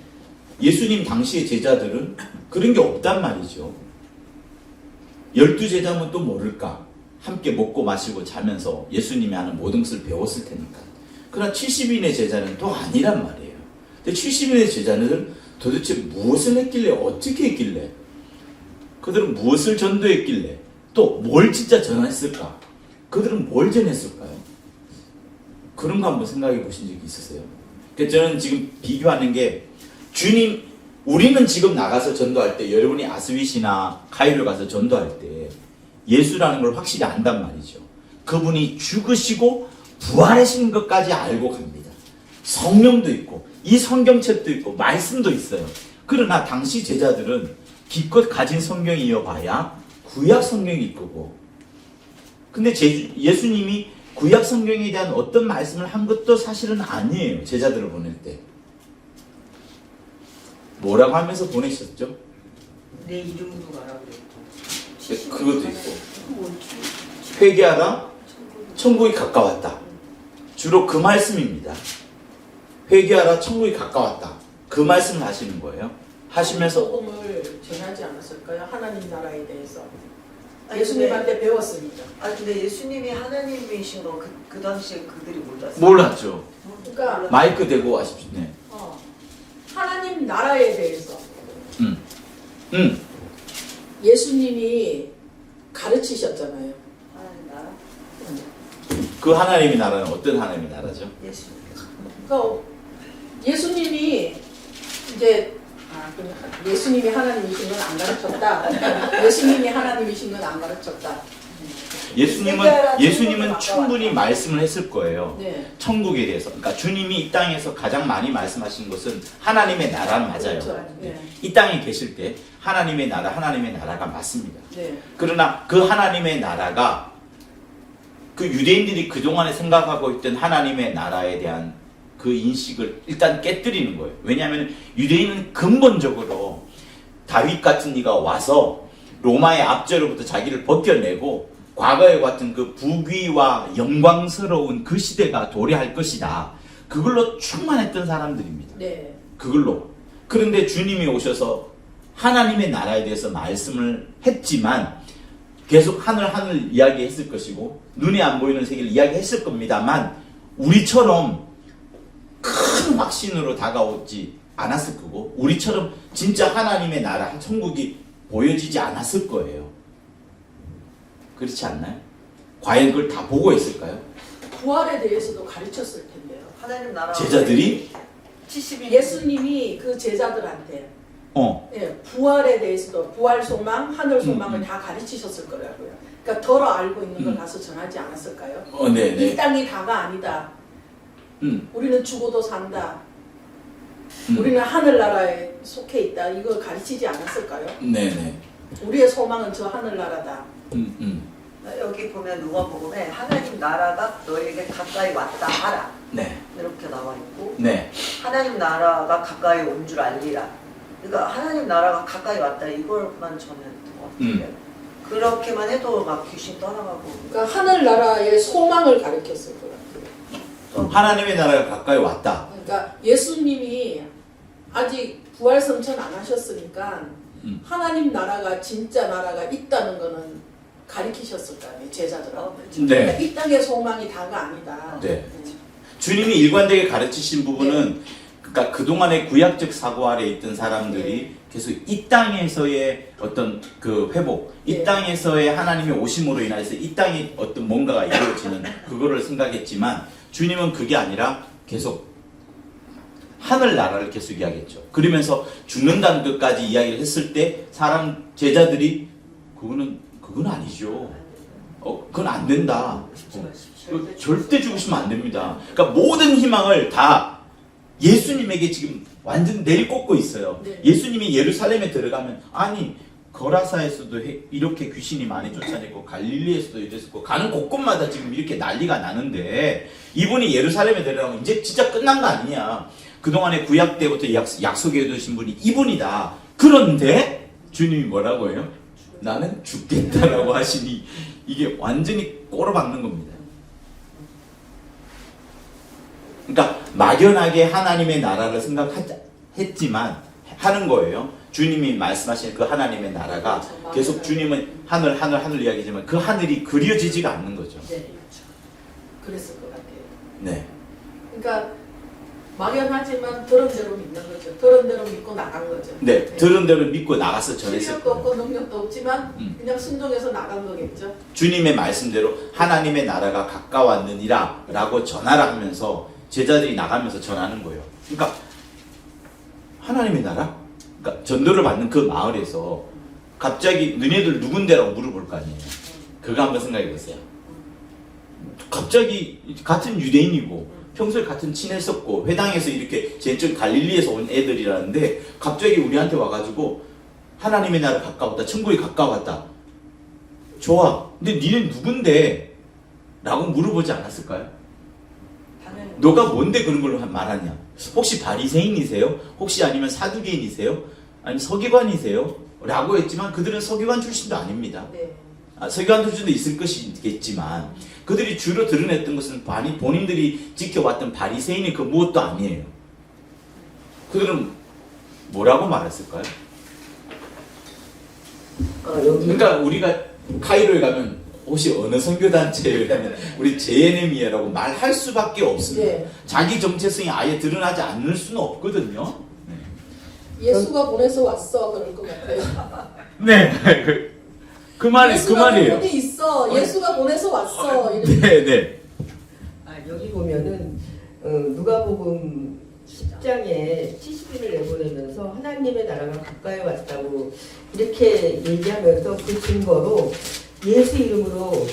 예수님 당시의 제자들은 그런 게 없단 말이죠. 12제자면 또 모를까? 함께 먹고 마시고 자면서 예수님이 하는 모든 것을 배웠을 테니까. 그러나 70인의 제자는 또 아니란 말이에요. 근데 70인의 제자는 도대체 무엇을 했길래 어떻게 했길래 그들은 무엇을 전도했길래 또 뭘 진짜 전했을까? 그들은 뭘 전했을까요? 그런 거 한번 생각해 보신 적이 있으세요? 그러니까 저는 지금 비교하는 게 우리는 지금 나가서 전도할 때 여러분이 아스윗이나 카이로 가서 전도할 때 예수라는 걸 확실히 안단 말이죠. 그분이 죽으시고 부활하시는 것까지 알고 갑니다. 성령도 있고 이 성경책도 있고 말씀도 있어요. 그러나 당시 제자들은 기껏 가진 성경이 이어봐야 구약 성경일 거고 근데 예수님이 구약 성경에 대한 어떤 말씀을 한 것도 사실은 아니에요. 제자들을 보낼 때. 뭐라고 하면서 보내셨죠? 내 이름으로 가라고 그랬죠. 그것도 있고 회개하라 천국이 가까웠다. 주로 그 말씀입니다. 회개하라 천국이 가까웠다. 그 말씀을 하시는 거예요. 하시면서 복음을 전하지 않았을까요? 하나님 나라에 대해서 예수님한테 배웠으니까. 근데 예수님이 하나님이신 건 그 당시에 그들이 몰랐어요. 몰랐죠. 그러니까 마이크 대고 하십시오. 네. 하나님 나라에 대해서 예수님이 가르치셨잖아요. 하나님 나라? 그 하나님의 나라는 어떤 하나님의 나라죠? 예수님. 그러니까 예수님이 이제 예수님이 하나님이신 건 안 가르쳤다. 예수님이 하나님이신 건 안 가르쳤다. 예수님은 충분히 말씀을 했을 거예요. 네. 천국에 대해서. 그러니까 주님이 이 땅에서 가장 많이 말씀하신 것은 하나님의 나라는 맞아요. 그렇죠. 네. 이 땅에 계실 때 하나님의 나라가 맞습니다. 네. 그러나 그 하나님의 나라가 그 유대인들이 그동안에 생각하고 있던 하나님의 나라에 대한 그 인식을 일단 깨뜨리는 거예요. 왜냐하면 유대인은 근본적으로 다윗 같은 이가 와서 로마의 압제로부터 자기를 벗겨내고 과거에 같은 그 부귀와 영광스러운 그 시대가 도래할 것이다. 그걸로 충만했던 사람들입니다. 네. 그걸로. 그런데 주님이 오셔서 하나님의 나라에 대해서 말씀을 했지만 계속 하늘 이야기했을 것이고 눈에 안 보이는 세계를 이야기했을 겁니다만 우리처럼 큰 확신으로 다가오지 않았을 거고 우리처럼 진짜 하나님의 나라, 천국이 보여지지 않았을 거예요. 그렇지 않나요? 과연 그걸 다 보고 있을까요? 부활에 대해서도 가르쳤을 텐데요. 하나님 나라 제자들이 70인 예수님이 그 제자들한테 예, 부활에 대해서도 부활 소망, 하늘 소망을 다 가르치셨을 거라고요. 그러니까 덜어 알고 있는 걸 가서 전하지 않았을까요? 네네. 이 땅이 다가 아니다. 우리는 죽어도 산다. 우리는 하늘나라에 속해 있다. 이걸 가르치지 않았을까요? 네네. 우리의 소망은 저 하늘나라다. 여기 보면 누가복음에 하나님 나라가 너에게 가까이 왔다 하라. 네. 이렇게 나와 있고 네. 하나님 나라가 가까이 온 줄 알리라. 그러니까 하나님 나라가 가까이 왔다 이걸만 저는 어떻게 해요? 그렇게만 해도 막 귀신 떠나가고. 그러니까 하늘나라의 소망을 가르쳤을 거라고요. 하나님의 나라가 가까이 왔다. 그러니까 예수님이 아직 부활 성천 안 하셨으니까 하나님 나라가 진짜 나라가 있다는 거는 가르치셨을 거 아니에요, 제자들한테. 네. 그러니까 이 땅의 소망이 다가 아니다. 네. 주님이 일관되게 가르치신 부분은 그러니까 그동안의 구약적 사고 아래에 있던 사람들이 계속 이 땅에서의 어떤 그 회복, 이 땅에서의 하나님의 오심으로 인해서 이 땅에 어떤 뭔가가 이루어지는 그거를 생각했지만 주님은 그게 아니라 계속 하늘나라를 계속 이야기했죠. 그러면서 죽는다는 것까지 이야기를 했을 때 사람 제자들이 그건 아니죠. 그건 안 된다. 절대 죽으시면 안 됩니다. 그러니까 모든 희망을 다 예수님에게 지금 완전 내리꽂고 있어요. 네. 예수님이 예루살렘에 들어가면 아니 거라사에서도 이렇게 귀신이 많이 쫓아내고 갈릴리에서도 이랬었고 가는 곳곳마다 지금 이렇게 난리가 나는데 이분이 예루살렘에 들어가면 이제 진짜 끝난 거 아니냐. 그동안에 구약 때부터 약속해 두신 분이 이분이다. 그런데 주님이 뭐라고 해요? 나는 죽겠다라고 하시니 이게 완전히 꼬라박는 겁니다. 그러니까 막연하게 하나님의 나라를 생각했지만 하는 거예요. 주님이 말씀하신 그 하나님의 나라가 계속 주님은 하늘 이야기지만 그 하늘이 그려지지가 않는 거죠. 네, 그렇죠. 그랬을 것 같아요. 네. 그러니까 막연하지만 들은 대로 믿는 거죠. 들은 대로 믿고 나간 거죠. 네, 들은 대로 믿고 나가서 전했을 실력도 거예요. 없고 능력도 없지만 그냥 순종해서 나간 거겠죠. 주님의 말씀대로 하나님의 나라가 가까웠느니라 라고 전하라 하면서 제자들이 나가면서 전하는 거예요. 그러니까 하나님의 나라? 그러니까 전도를 받는 그 마을에서 갑자기 너네들 누군데라고 물어볼 거 아니에요. 그거 한번 생각해 보세요. 갑자기 같은 유대인이고 평소에 같은 친했었고 회당에서 이렇게 제쪽 갈릴리에서 온 애들이라는데 갑자기 우리한테 와가지고 하나님의 나라 가까웠다. 천국이 가까웠다. 좋아. 근데 니는 누군데? 라고 물어보지 않았을까요? 너가 뭔데 그런 걸로 말하냐? 혹시 바리새인이세요? 혹시 아니면 사두개인이세요? 아니면 서기관이세요? 라고 했지만 그들은 서기관 출신도 아닙니다. 네. 서기관 출신도 있을 것이겠지만 그들이 주로 드러냈던 것은 본인들이 지켜왔던 바리새인의 그 무엇도 아니에요. 그들은 뭐라고 말했을까요? 그러니까 우리가 카이로에 가면 혹시 어느 선교단체에 가면 우리 JNM이라고 말할 수밖에 없습니다. 네. 자기 정체성이 아예 드러나지 않을 수는 없거든요. 예수가 보내서 왔어 그럴 것 같아요. 네, 그 말이에요. 어디 있어? 예수가 보내서 왔어. 이렇게. 네. 여기 보면은 누가복음 6장에 70인을 내보내면서 하나님의 나라가 가까이 왔다고 이렇게 얘기하면서 그 증거로 예수 이름으로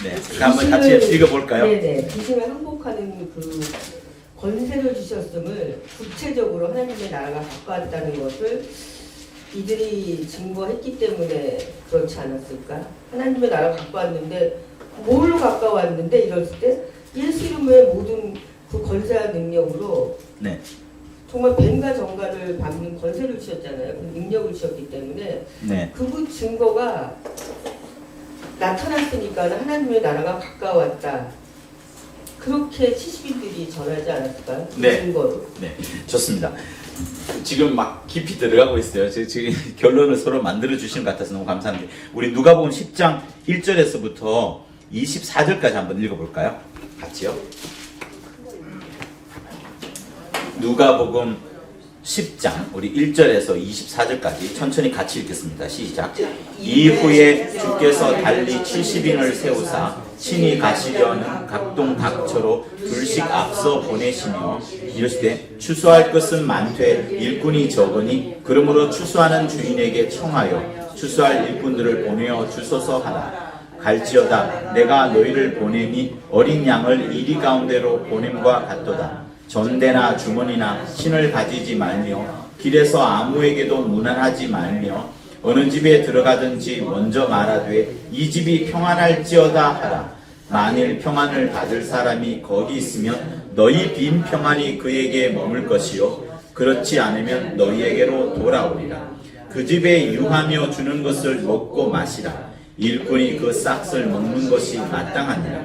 네, 한번 같이 읽어볼까요? 네네. 귀신을 항복하는 그 권세를 주셨음을 구체적으로 하나님의 나라가 가까웠다는 것을 이들이 증거했기 때문에 그렇지 않았을까? 하나님의 나라가 가까웠는데 뭘로 가까웠는데 이랬을 때 예수 이름의 모든 그 권세와 능력으로 네. 정말 뱀과 정갈을 밟는 권세를 주셨잖아요. 그 능력을 주셨기 때문에 네. 그 증거가 나타났으니까 하나님의 나라가 가까웠다. 그렇게 70인들이 전하지 않았을까요? 그 네. 증거로. 네, 좋습니다. 지금 막 깊이 들어가고 있어요. 지금 결론을 서로 만들어 주시는 것 같아서 너무 감사한데, 우리 누가복음 10장 1절에서부터 24절까지 한번 읽어볼까요? 같이요. 누가복음 10장 우리 1절에서 24절까지 천천히 같이 읽겠습니다. 시작. 이후에 주께서 달리 70인을 세우사 친히 가시려는 각동각처로 둘씩 앞서 보내시며 이르시되 추수할 것은 많되 일꾼이 적으니 그러므로 추수하는 주인에게 청하여 추수할 일꾼들을 보내어 주소서 하라. 갈지어다 내가 너희를 보내니 어린 양을 이리 가운데로 보냄과 같도다. 전대나 주머니나 신을 가지지 말며 길에서 아무에게도 무난하지 말며 어느 집에 들어가든지 먼저 말하되 이 집이 평안할지어다 하라. 만일 평안을 받을 사람이 거기 있으면 너희 빈 평안이 그에게 머물 것이요 그렇지 않으면 너희에게로 돌아오리라. 그 집에 유하며 주는 것을 먹고 마시라. 일꾼이 그 싹을 먹는 것이 마땅하니라.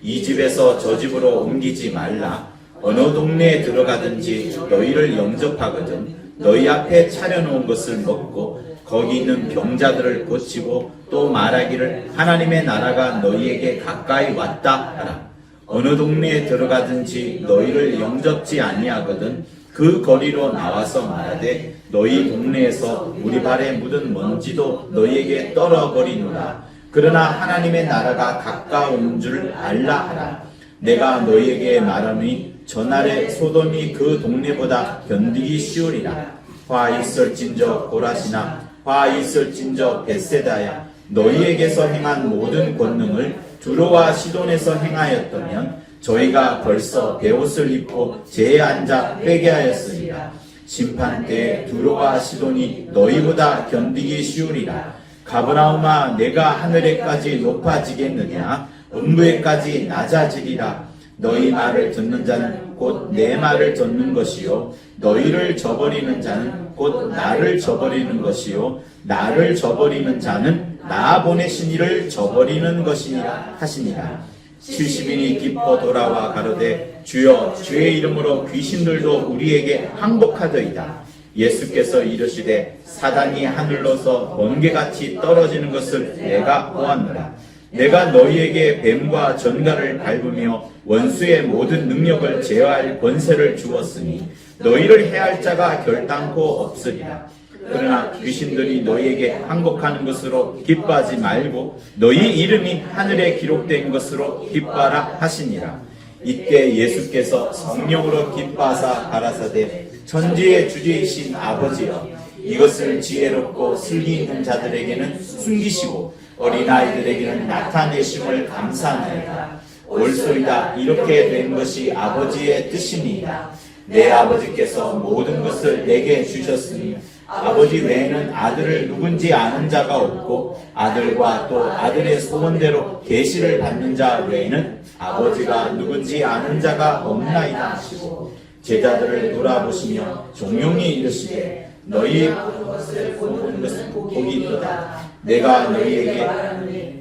이 집에서 저 집으로 옮기지 말라. 어느 동네에 들어가든지 너희를 영접하거든 너희 앞에 차려놓은 것을 먹고 거기 있는 병자들을 고치고 또 말하기를 하나님의 나라가 너희에게 가까이 왔다 하라. 어느 동네에 들어가든지 너희를 영접지 아니하거든 그 거리로 나와서 말하되 너희 동네에서 우리 발에 묻은 먼지도 너희에게 떨어버리노라. 그러나 하나님의 나라가 가까운 줄 알라 하라. 내가 너희에게 말하니 전날에 소돔이 그 동네보다 견디기 쉬우리라. 화 있을진저 고라시나 화 있을진저 벳세다야 너희에게서 행한 모든 권능을 두로와 시돈에서 행하였다면 저희가 벌써 베옷을 입고 제에 앉아 회개 하였으리라. 심판 때에 두로와 시돈이 너희보다 견디기 쉬우리라. 가버나움아 내가 하늘에까지 높아지겠느냐 음부에까지 낮아지리라. 너희 말을 듣는 자는 곧 내 말을 듣는 것이요 너희를 저버리는 자는 곧 나를 저버리는 것이요 나를 저버리는 자는 나 보내신 이를 저버리는 것이니라 하시니라. 70인이 기뻐 돌아와 가로되 주여 주의 이름으로 귀신들도 우리에게 항복하더이다. 예수께서 이르시되 사단이 하늘로서 번개같이 떨어지는 것을 내가 보았노라. 내가 너희에게 뱀과 전갈을 밟으며 원수의 모든 능력을 제어할 권세를 주었으니 너희를 해할 자가 결단코 없으리라. 그러나 귀신들이 너희에게 항복하는 것으로 기뻐하지 말고 너희 이름이 하늘에 기록된 것으로 기뻐하라 하시니라. 이때 예수께서 성령으로 기뻐하사 가라사대 천지의 주제이신 아버지여 이것을 지혜롭고 슬기 있는 자들에게는 숨기시고 어린아이들에게는 나타내심을 감사하나이다. 옳소이다. 이렇게 된 것이 아버지의 뜻이니이다. 내 아버지께서 모든 것을 내게 주셨으니 아버지 외에는 아들을 누군지 아는 자가 없고 아들과 또 아들의 소원대로 계시를 받는 자 외에는 아버지가 누군지 아는 자가 없나이다 하시고 제자들을 돌아보시며 종용이 이르시되 너희 보는 것을 보는 것은 복이 있도다. 내가 너희에게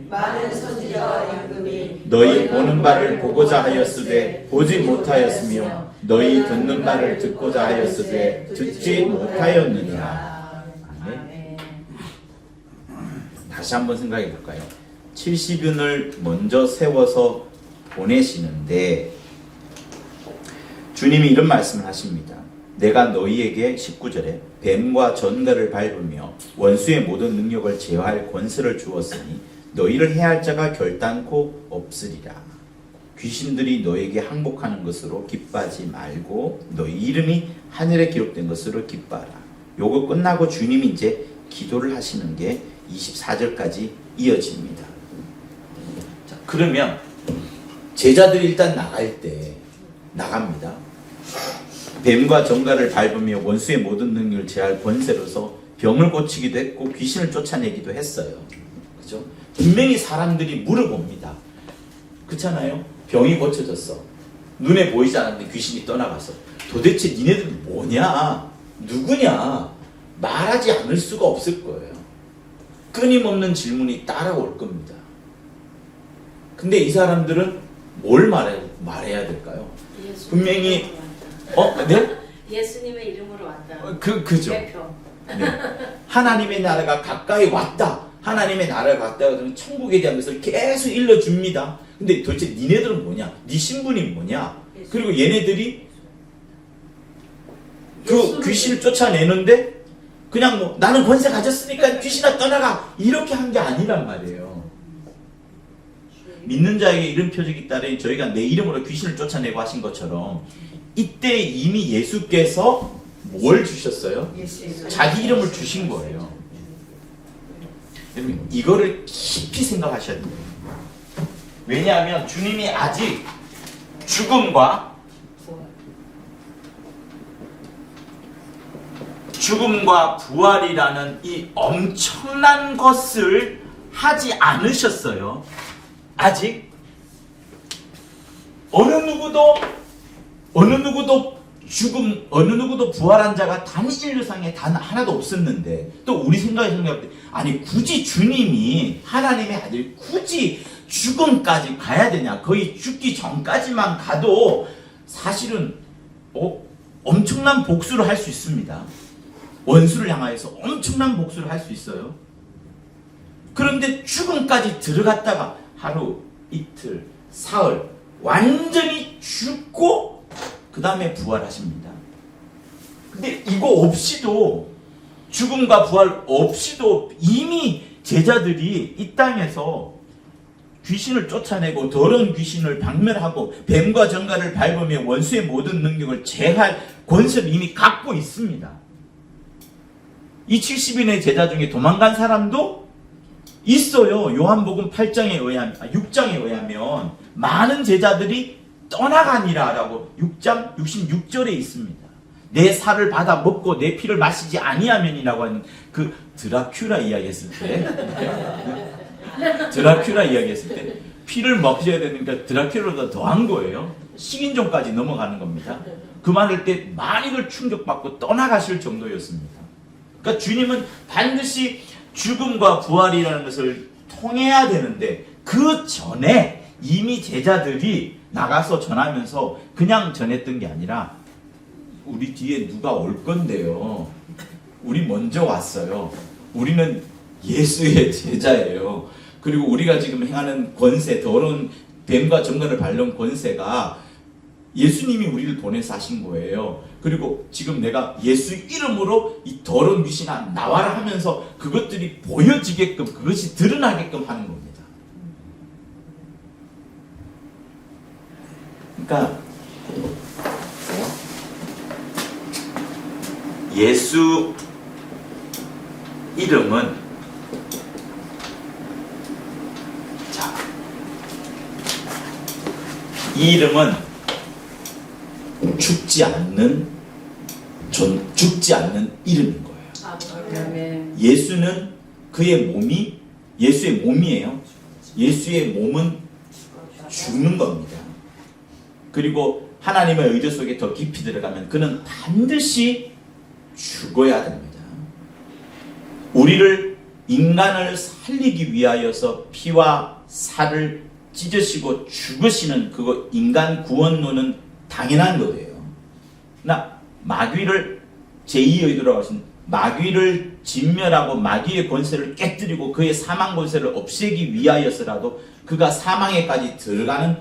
많은 선지자와 임금이 너희 보는 바를 보고자 하였으되 보지 못하였으며 너희 듣는 바를 듣고자 하였으되 듣지 못하였느니라. 아멘. 다시 한번 생각해 볼까요? 70인을 먼저 세워서 보내시는데 주님이 이런 말씀을 하십니다. 내가 너희에게 19절에 뱀과 전갈을 밟으며 원수의 모든 능력을 제어할 권세를 주었으니 너희를 해할 자가 결단코 없으리라. 귀신들이 너에게 항복하는 것으로 기뻐하지 말고 너희 이름이 하늘에 기록된 것으로 기뻐하라. 요거 끝나고 주님이 이제 기도를 하시는 게 24절까지 이어집니다. 자, 그러면 제자들이 일단 나갈 때 나갑니다. 뱀과 정갈을 밟으며 원수의 모든 능력을 제할 권세로서 병을 고치기도 했고 귀신을 쫓아내기도 했어요. 그죠? 분명히 사람들이 물어봅니다. 그렇잖아요? 병이 고쳐졌어. 눈에 보이지 않았는데 귀신이 떠나갔어. 도대체 니네들 뭐냐? 누구냐? 말하지 않을 수가 없을 거예요. 끊임없는 질문이 따라올 겁니다. 근데 이 사람들은 뭘 말해야 될까요? 분명히 네? 예수님의 이름으로 왔다. 그죠. 대표. 네. 하나님의 나라가 가까이 왔다. 하나님의 나라가 갔다 그러면 천국에 대한 것을 계속 일러줍니다. 근데 도대체 니네들은 뭐냐? 네 신분이 뭐냐? 그리고 얘네들이 그 귀신을 쫓아내는데 그냥 뭐 나는 권세 가졌으니까 귀신아 떠나가 이렇게 한 게 아니란 말이에요. 믿는 자에게 이런 표적이 따르니 저희가 내 이름으로 귀신을 쫓아내고 하신 것처럼 이때 이미 예수께서 뭘 주셨어요? 자기 이름을 주신 거예요. 여러분 이거를 깊이 생각하셔야 돼요. 왜냐하면 주님이 아직 죽음과 부활이라는 이 엄청난 것을 하지 않으셨어요. 아직 어느 누구도 부활한 자가 단 인류상에 단 하나도 없었는데 또 우리 생각할 때 아니 굳이 주님이 하나님의 아들 굳이 죽음까지 가야 되냐? 거의 죽기 전까지만 가도 사실은 엄청난 복수를 할 수 있습니다. 원수를 향하여서 엄청난 복수를 할 수 있어요. 그런데 죽음까지 들어갔다가 하루, 이틀, 사흘 완전히 죽고 그 다음에 부활하십니다. 근데 이거 없이도 죽음과 부활 없이도 이미 제자들이 이 땅에서 귀신을 쫓아내고 더러운 귀신을 박멸하고 뱀과 정갈을 밟으며 원수의 모든 능력을 제할 권세를 이미 갖고 있습니다. 이 70인의 제자 중에 도망간 사람도 있어요. 요한복음 6장에 의하면 많은 제자들이 떠나가니라 라고 6장 66절에 있습니다. 내 살을 받아 먹고 내 피를 마시지 아니하면이라고 하는 그 드라큘라 이야기했을 때 피를 먹여야 되니까 드라큘라보다 더한 거예요. 식인종까지 넘어가는 겁니다. 그 말할 때 많이들 충격받고 떠나가실 정도였습니다. 그러니까 주님은 반드시 죽음과 부활이라는 것을 통해야 되는데 그 전에 이미 제자들이 나가서 전하면서 그냥 전했던 게 아니라 우리 뒤에 누가 올 건데요. 우리 먼저 왔어요. 우리는 예수의 제자예요. 그리고 우리가 지금 행하는 권세, 더러운 뱀과 정갈을 밟는 권세가 예수님이 우리를 보내서 하신 거예요. 그리고 지금 내가 예수 이름으로 이 더러운 귀신아 나와라 하면서 그것들이 보여지게끔 그것이 드러나게끔 하는 겁니다. 그러니까 예수 이름은 이 이름은 죽지 않는 이름인 거예요. 예수는 그의 몸이 예수의 몸이에요. 예수의 몸은 죽는 겁니다. 그리고 하나님의 의도 속에 더 깊이 들어가면 그는 반드시 죽어야 됩니다. 우리를 인간을 살리기 위하여서 피와 살을 찢으시고 죽으시는 그거 인간 구원론은 당연한 거예요. 나 마귀를 제2의 의도라고 하신 마귀를 진멸하고 마귀의 권세를 깨뜨리고 그의 사망 권세를 없애기 위하여서라도 그가 사망에까지 들어가는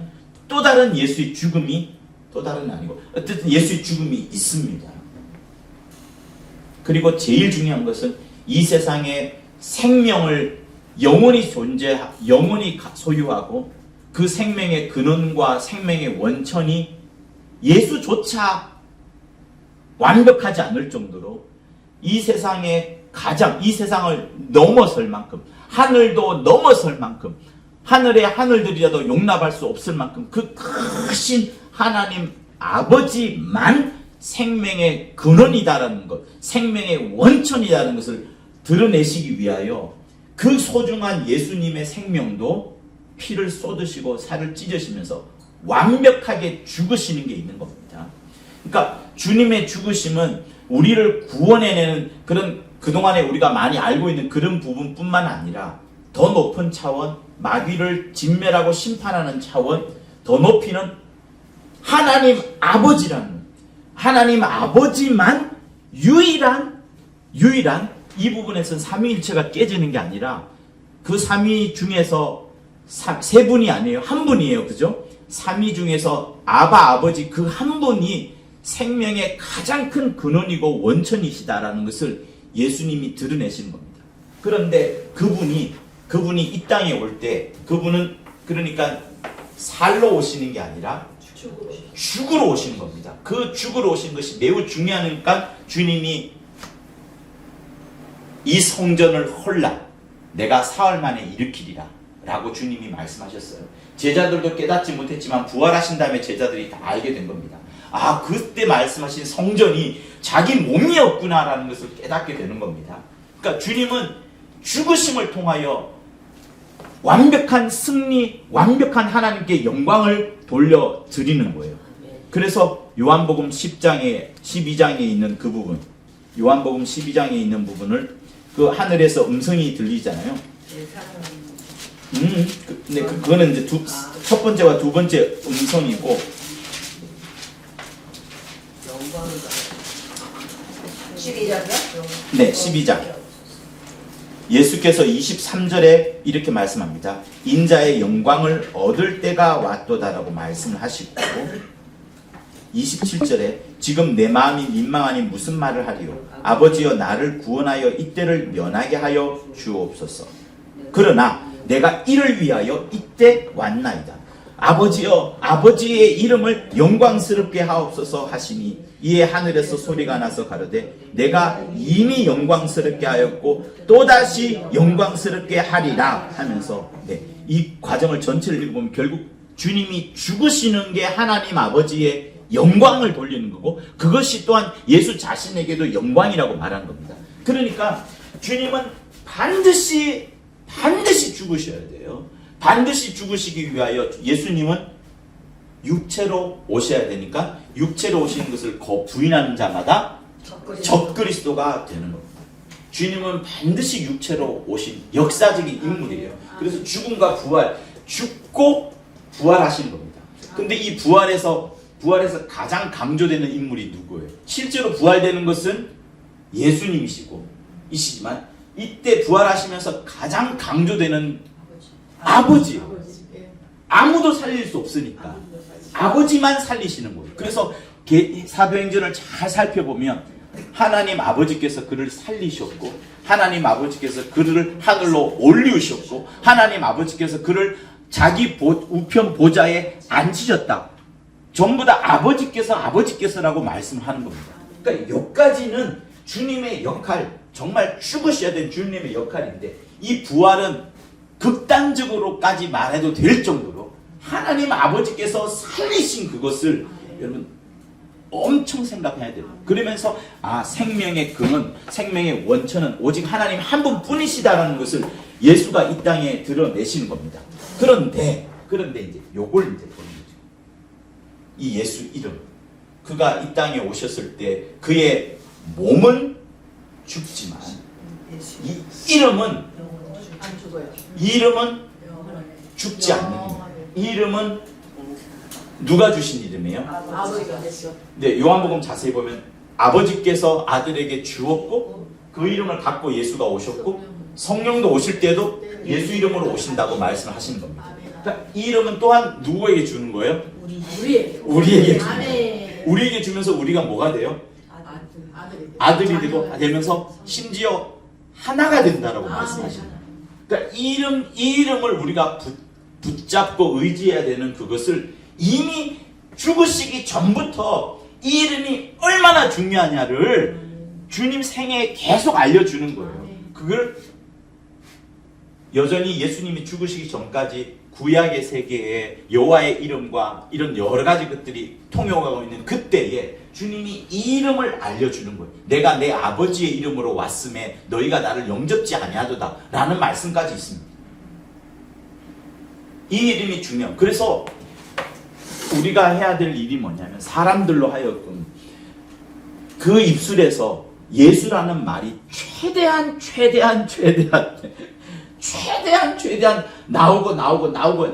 또 다른 예수의 죽음이 또 다른 아니고 어쨌든 예수의 죽음이 있습니다. 그리고 제일 중요한 것은 이 세상에 생명을 영원히 소유하고 그 생명의 근원과 생명의 원천이 예수조차 완벽하지 않을 정도로 이 세상에 이 세상을 넘어설 만큼, 하늘도 넘어설 만큼, 하늘의 하늘들이라도 용납할 수 없을 만큼 그 크신 하나님 아버지만 생명의 근원이다라는 것, 생명의 원천이라는 것을 드러내시기 위하여 그 소중한 예수님의 생명도 피를 쏟으시고 살을 찢으시면서 완벽하게 죽으시는 게 있는 겁니다. 그러니까 주님의 죽으심은 우리를 구원해내는 그런 그동안에 우리가 많이 알고 있는 그런 부분뿐만 아니라 더 높은 차원, 마귀를 진멸하고 심판하는 차원, 더 높이는 하나님 아버지라는, 하나님 아버지만 유일한 이 부분에서는 삼위일체가 깨지는 게 아니라 그 삼위 중에서 세 분이 아니에요. 한 분이에요. 그죠? 삼위 중에서 아버지 그 한 분이 생명의 가장 큰 근원이고 원천이시다라는 것을 예수님이 드러내시는 겁니다. 그런데 그분이 이 땅에 올 때 그분은 그러니까 살러 오시는 게 아니라 죽으러 오시는 겁니다. 그 죽으러 오신 것이 매우 중요하니까 주님이 이 성전을 헐라 내가 사흘 만에 일으키리라 라고 주님이 말씀하셨어요. 제자들도 깨닫지 못했지만 부활하신 다음에 제자들이 다 알게 된 겁니다. 아, 그때 말씀하신 성전이 자기 몸이었구나 라는 것을 깨닫게 되는 겁니다. 그러니까 주님은 죽으심을 통하여 완벽한 승리, 완벽한 하나님께 영광을 돌려드리는 거예요. 그래서 요한복음 12장에 있는 그 부분, 요한복음 12장에 있는 부분을 그 하늘에서 음성이 들리잖아요. 근데 그거는 이제 첫 번째와 두 번째 음성이고, 12장이요? 네, 12장. 예수께서 23절에 이렇게 말씀합니다. 인자의 영광을 얻을 때가 왔도다라고 말씀을 하시고, 27절에 지금 내 마음이 민망하니 무슨 말을 하리요? 아버지여 나를 구원하여 이때를 면하게 하여 주옵소서. 그러나 내가 이를 위하여 이때 왔나이다. 아버지여 아버지의 이름을 영광스럽게 하옵소서 하시니 이에 하늘에서 소리가 나서 가로되 내가 이미 영광스럽게 하였고 또다시 영광스럽게 하리라 하면서 이 과정을 전체를 읽어보면 결국 주님이 죽으시는 게 하나님 아버지의 영광을 돌리는 거고 그것이 또한 예수 자신에게도 영광이라고 말하는 겁니다. 그러니까 주님은 반드시 죽으셔야 돼요. 반드시 죽으시기 위하여 예수님은 육체로 오셔야 되니까 육체로 오시는 것을 부인하는 자마다 적그리스도가 되는 겁니다. 주님은 반드시 육체로 오신 역사적인 인물이에요. 그래서 죽음과 부활, 죽고 부활하신 겁니다. 근데 이 부활에서 가장 강조되는 인물이 누구예요? 실제로 부활되는 것은 예수님이시지만 이때 부활하시면서 가장 강조되는 아버지. 아무도 살릴 수 없으니까 아버지만 살리시는 거예요. 그래서 사도행전을 잘 살펴보면 하나님 아버지께서 그를 살리셨고 하나님 아버지께서 그를 하늘로 올리우셨고 하나님 아버지께서 그를 자기 우편 보좌에 앉히셨다. 전부 다 아버지께서라고 말씀하는 겁니다. 그러니까 여기까지는 주님의 역할, 정말 죽으셔야 된 주님의 역할인데 이 부활은 극단적으로까지 말해도 될 정도로 하나님 아버지께서 살리신 그것을 여러분 엄청 생각해야 돼요. 그러면서 생명의 근원, 생명의 원천은 오직 하나님 한 분뿐이시다라는 것을 예수가 이 땅에 드러내시는 겁니다. 그런데 이제 요걸 이제 보는 거죠. 이 예수 이름, 그가 이 땅에 오셨을 때 그의 몸은 죽지만 이 이름은 죽지 않는 이름. 이 이름은 누가 주신 이름이에요? 아버지가 됐어. 네, 요한복음 자세히 보면 아버지께서 아들에게 주었고 그 이름을 갖고 예수가 오셨고 성령도 오실 때도 예수 이름으로 오신다고 말씀하시는 겁니다. 그러니까 이 이름은 또한 누구에게 주는 거예요? 우리에게 주는 거예요. 우리에게 주면서 우리가 뭐가 돼요? 아들이 되면서 심지어 하나가 된다라고 말씀하시는 거예요. 그러니까 이 이름을 우리가 붙잡고 의지해야 되는 그것을 이미 죽으시기 전부터 이 이름이 얼마나 중요하냐를 주님 생애에 계속 알려주는 거예요. 그걸 여전히 예수님이 죽으시기 전까지 구약의 세계에 여호와의 이름과 이런 여러 가지 것들이 통용하고 있는 그때에 주님이 이 이름을 알려주는 거예요. 내가 내 아버지의 이름으로 왔음에 너희가 나를 영접지 아니하도다 라는 말씀까지 있습니다. 이 이름이 중요해요. 그래서 우리가 해야 될 일이 뭐냐면 사람들로 하여금 그 입술에서 예수라는 말이 최대한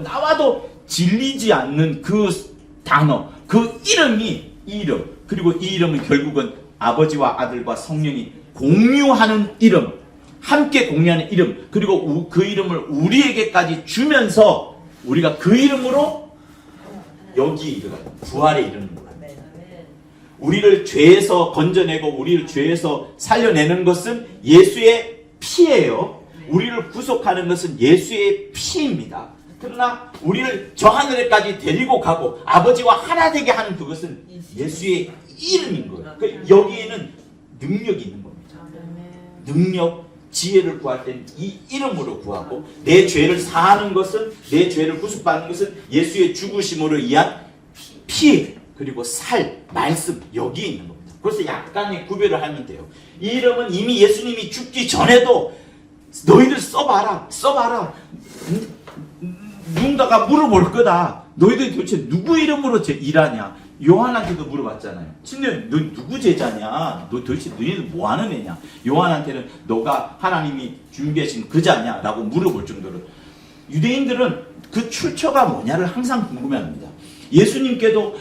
나와도 질리지 않는 그 단어, 그 이름이 이 이름. 그리고 이 이름은 결국은 아버지와 아들과 성령이 공유하는 이름, 함께 공유하는 이름, 그리고 그 이름을 우리에게까지 주면서 우리가 그 이름으로 여기에 이르가요. 부활에 이르는 거예요. 우리를 죄에서 건져내고 우리를 죄에서 살려내는 것은 예수의 피예요. 우리를 구속하는 것은 예수의 피입니다. 그러나 우리를 저 하늘에까지 데리고 가고 아버지와 하나 되게 하는 그것은 예수의 이름인 거예요. 여기에는 능력이 있는 겁니다. 능력, 지혜를 구할 때는 이 이름으로 구하고 내 죄를 사하는 것은, 내 죄를 구속받는 것은 예수의 죽으심으로 인한 피, 그리고 살, 말씀, 여기에 있는 겁니다. 그래서 약간의 구별을 하면 돼요. 이 이름은 이미 예수님이 죽기 전에도 너희들 써봐라. 누군가가 물어볼 거다. 너희들 도대체 누구 이름으로 일하냐? 요한한테도 물어봤잖아요. 친구야, 너 누구 제자냐? 너 도대체 너희들 뭐 하는 애냐? 요한한테는 너가 하나님이 준비하신 그자냐? 라고 물어볼 정도로 유대인들은 그 출처가 뭐냐를 항상 궁금해합니다. 예수님께도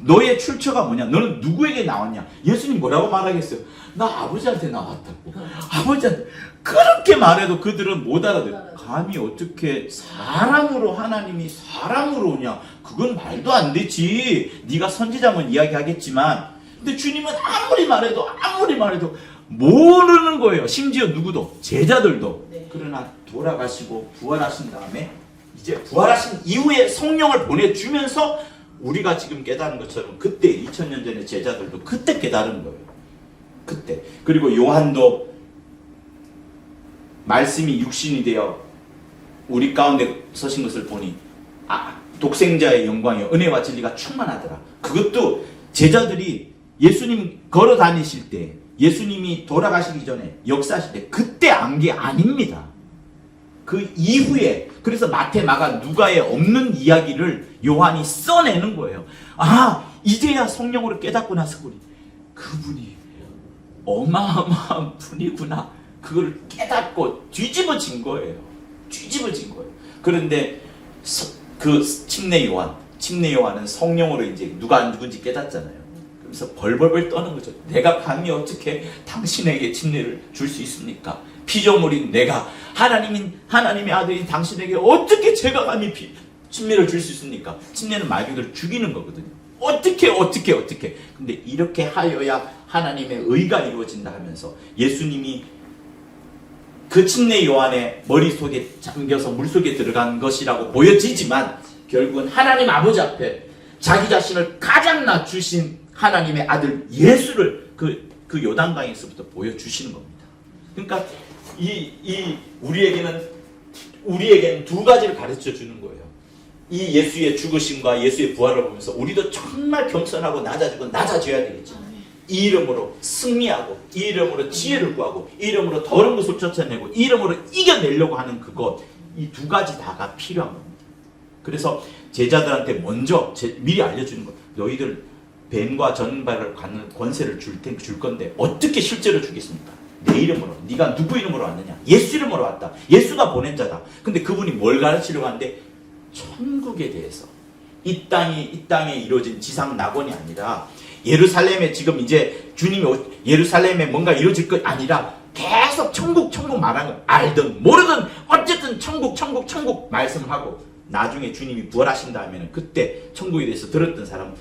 너의 출처가 뭐냐? 너는 누구에게 나왔냐? 예수님 뭐라고 말하겠어요? 나 아버지한테 나왔다고. 아버지한테. 그렇게 말해도 그들은 못 알아들어요. 감히 어떻게 사람으로 하나님이 사람으로 오냐? 그건 말도 안 되지. 네가 선지자면 이야기하겠지만, 근데 주님은 아무리 말해도 모르는 거예요. 심지어 누구도, 제자들도. 그러나 돌아가시고 부활하신 다음에 이제 부활하신 이후에 성령을 보내주면서 우리가 지금 깨달은 것처럼 그때 2000년 전에 제자들도 그때 깨달은 거예요. 그때. 그리고 요한도 말씀이 육신이 되어 우리 가운데 서신 것을 보니 독생자의 영광이요 은혜와 진리가 충만하더라. 그것도 제자들이 예수님 걸어 다니실 때, 예수님이 돌아가시기 전에 역사하실 때 그때 안 게 아닙니다. 그 이후에. 그래서 마태, 마가, 누가에 없는 이야기를 요한이 써내는 거예요. 이제야 성령으로 깨닫고 나서 그분이 어마어마한 분이구나. 그걸 깨닫고 뒤집어진 거예요. 그런데 그 침례 요한은 성령으로 이제 누가 누군지 깨닫잖아요. 그래서 벌벌벌 떠는 거죠. 내가 감히 어떻게 당신에게 침례를 줄 수 있습니까? 피조물인 내가, 하나님의 아들인 당신에게 어떻게 제가 감히 침례를 줄 수 있습니까? 침례는 말 그대로 죽이는 거거든요. 어떻게. 근데 이렇게 하여야 하나님의 의가 이루어진다 하면서 예수님이 그 침례 요한의 머릿속에 잠겨서 물속에 들어간 것이라고 보여지지만 결국은 하나님 아버지 앞에 자기 자신을 가장 낮추신 하나님의 아들 예수를 그 요단강에서부터 보여주시는 겁니다. 그러니까 우리에게는 두 가지를 가르쳐 주는 거예요. 이 예수의 죽으심과 예수의 부활을 보면서 우리도 정말 겸손하고 낮아져야 되겠죠. 이 이름으로 승리하고, 이 이름으로 지혜를 구하고, 이 이름으로 더러운 것을 쫓아내고, 이 이름으로 이겨내려고 하는 그것, 이 두 가지 다가 필요한 겁니다. 그래서 제자들한테 먼저 미리 알려주는 거예요. 너희들 뱀과 전발을 갖는 권세를 줄 건데 어떻게 실제로 주겠습니까? 내 이름으로. 네가 누구 이름으로 왔느냐? 예수 이름으로 왔다. 예수가 보낸 자다. 근데 그분이 뭘 가르치려고 하는데 천국에 대해서, 이 땅에 이루어진 지상 낙원이 아니라 예루살렘에 지금 이제 주님이 예루살렘에 뭔가 이루어질 것 아니라 계속 천국 말하는 거. 알든 모르든 어쨌든 천국 말씀을 하고 나중에 주님이 부활하신 다음에는 그때 천국에 대해서 들었던 사람은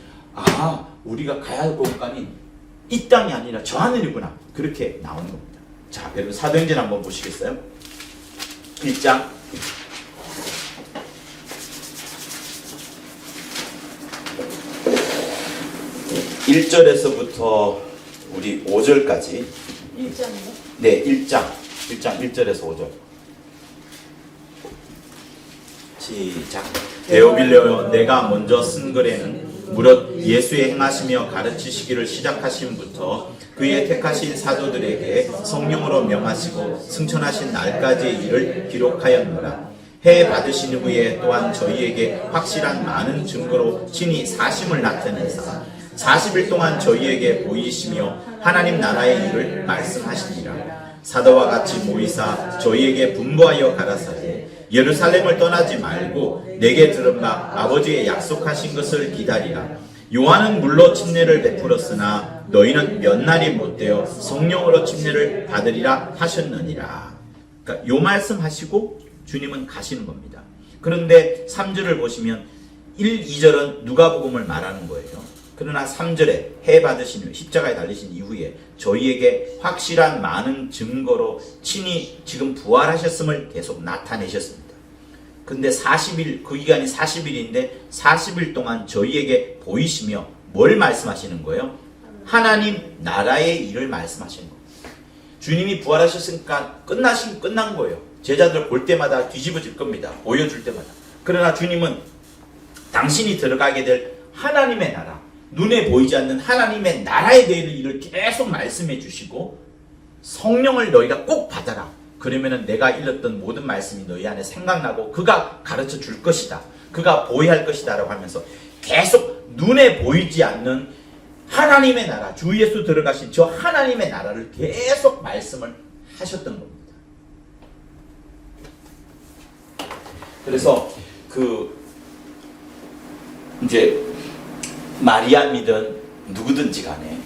우리가 가야 할 공간이 이 땅이 아니라 저 하늘이구나. 그렇게 나오는 겁니다. 자, 여러분 사도행전 한번 보시겠어요? 1장 1절에서부터 우리 5절까지 1장이요? 네, 1장 1절에서 5절 시작. 데오빌레오 내가 먼저 쓴 글에는 무릇 예수의 행하시며 가르치시기를 시작하심부터 그의 택하신 사도들에게 성령으로 명하시고 승천하신 날까지의 일을 기록하였노라. 해 받으신 후에 또한 저희에게 확실한 많은 증거로 친히 사심을 나타내사 40일 동안 저희에게 보이시며 하나님 나라의 일을 말씀하시니라. 사도와 같이 모이사 저희에게 분부하여 가라사대 예루살렘을 떠나지 말고 내게 들은 바 아버지의 약속하신 것을 기다리라. 요한은 물로 침례를 베풀었으나 너희는 몇 날이 못되어 성령으로 침례를 받으리라 하셨느니라. 그러니까 요 말씀 하시고 주님은 가시는 겁니다. 그런데 3절을 보시면 1, 2절은 누가복음을 말하는 거예요. 그러나 3절에 해 받으신 후 십자가에 달리신 이후에 저희에게 확실한 많은 증거로 친히 지금 부활하셨음을 계속 나타내셨습니다. 근데 40일, 그 기간이 40일인데 40일 동안 저희에게 보이시며 뭘 말씀하시는 거예요? 하나님 나라의 일을 말씀하시는 거예요. 주님이 부활하셨으니까 끝난 거예요. 제자들 볼 때마다 뒤집어질 겁니다. 보여줄 때마다. 그러나 주님은 당신이 들어가게 될 하나님의 나라, 눈에 보이지 않는 하나님의 나라에 대한 일을 계속 말씀해 주시고 성령을 너희가 꼭 받아라. 그러면은 내가 일렀던 모든 말씀이 너희 안에 생각나고 그가 가르쳐 줄 것이다. 그가 보호할 것이다 라고 하면서 계속 눈에 보이지 않는 하나님의 나라, 주 예수 들어가신 저 하나님의 나라를 계속 말씀을 하셨던 겁니다. 그래서 이제 마리아이든 누구든지 간에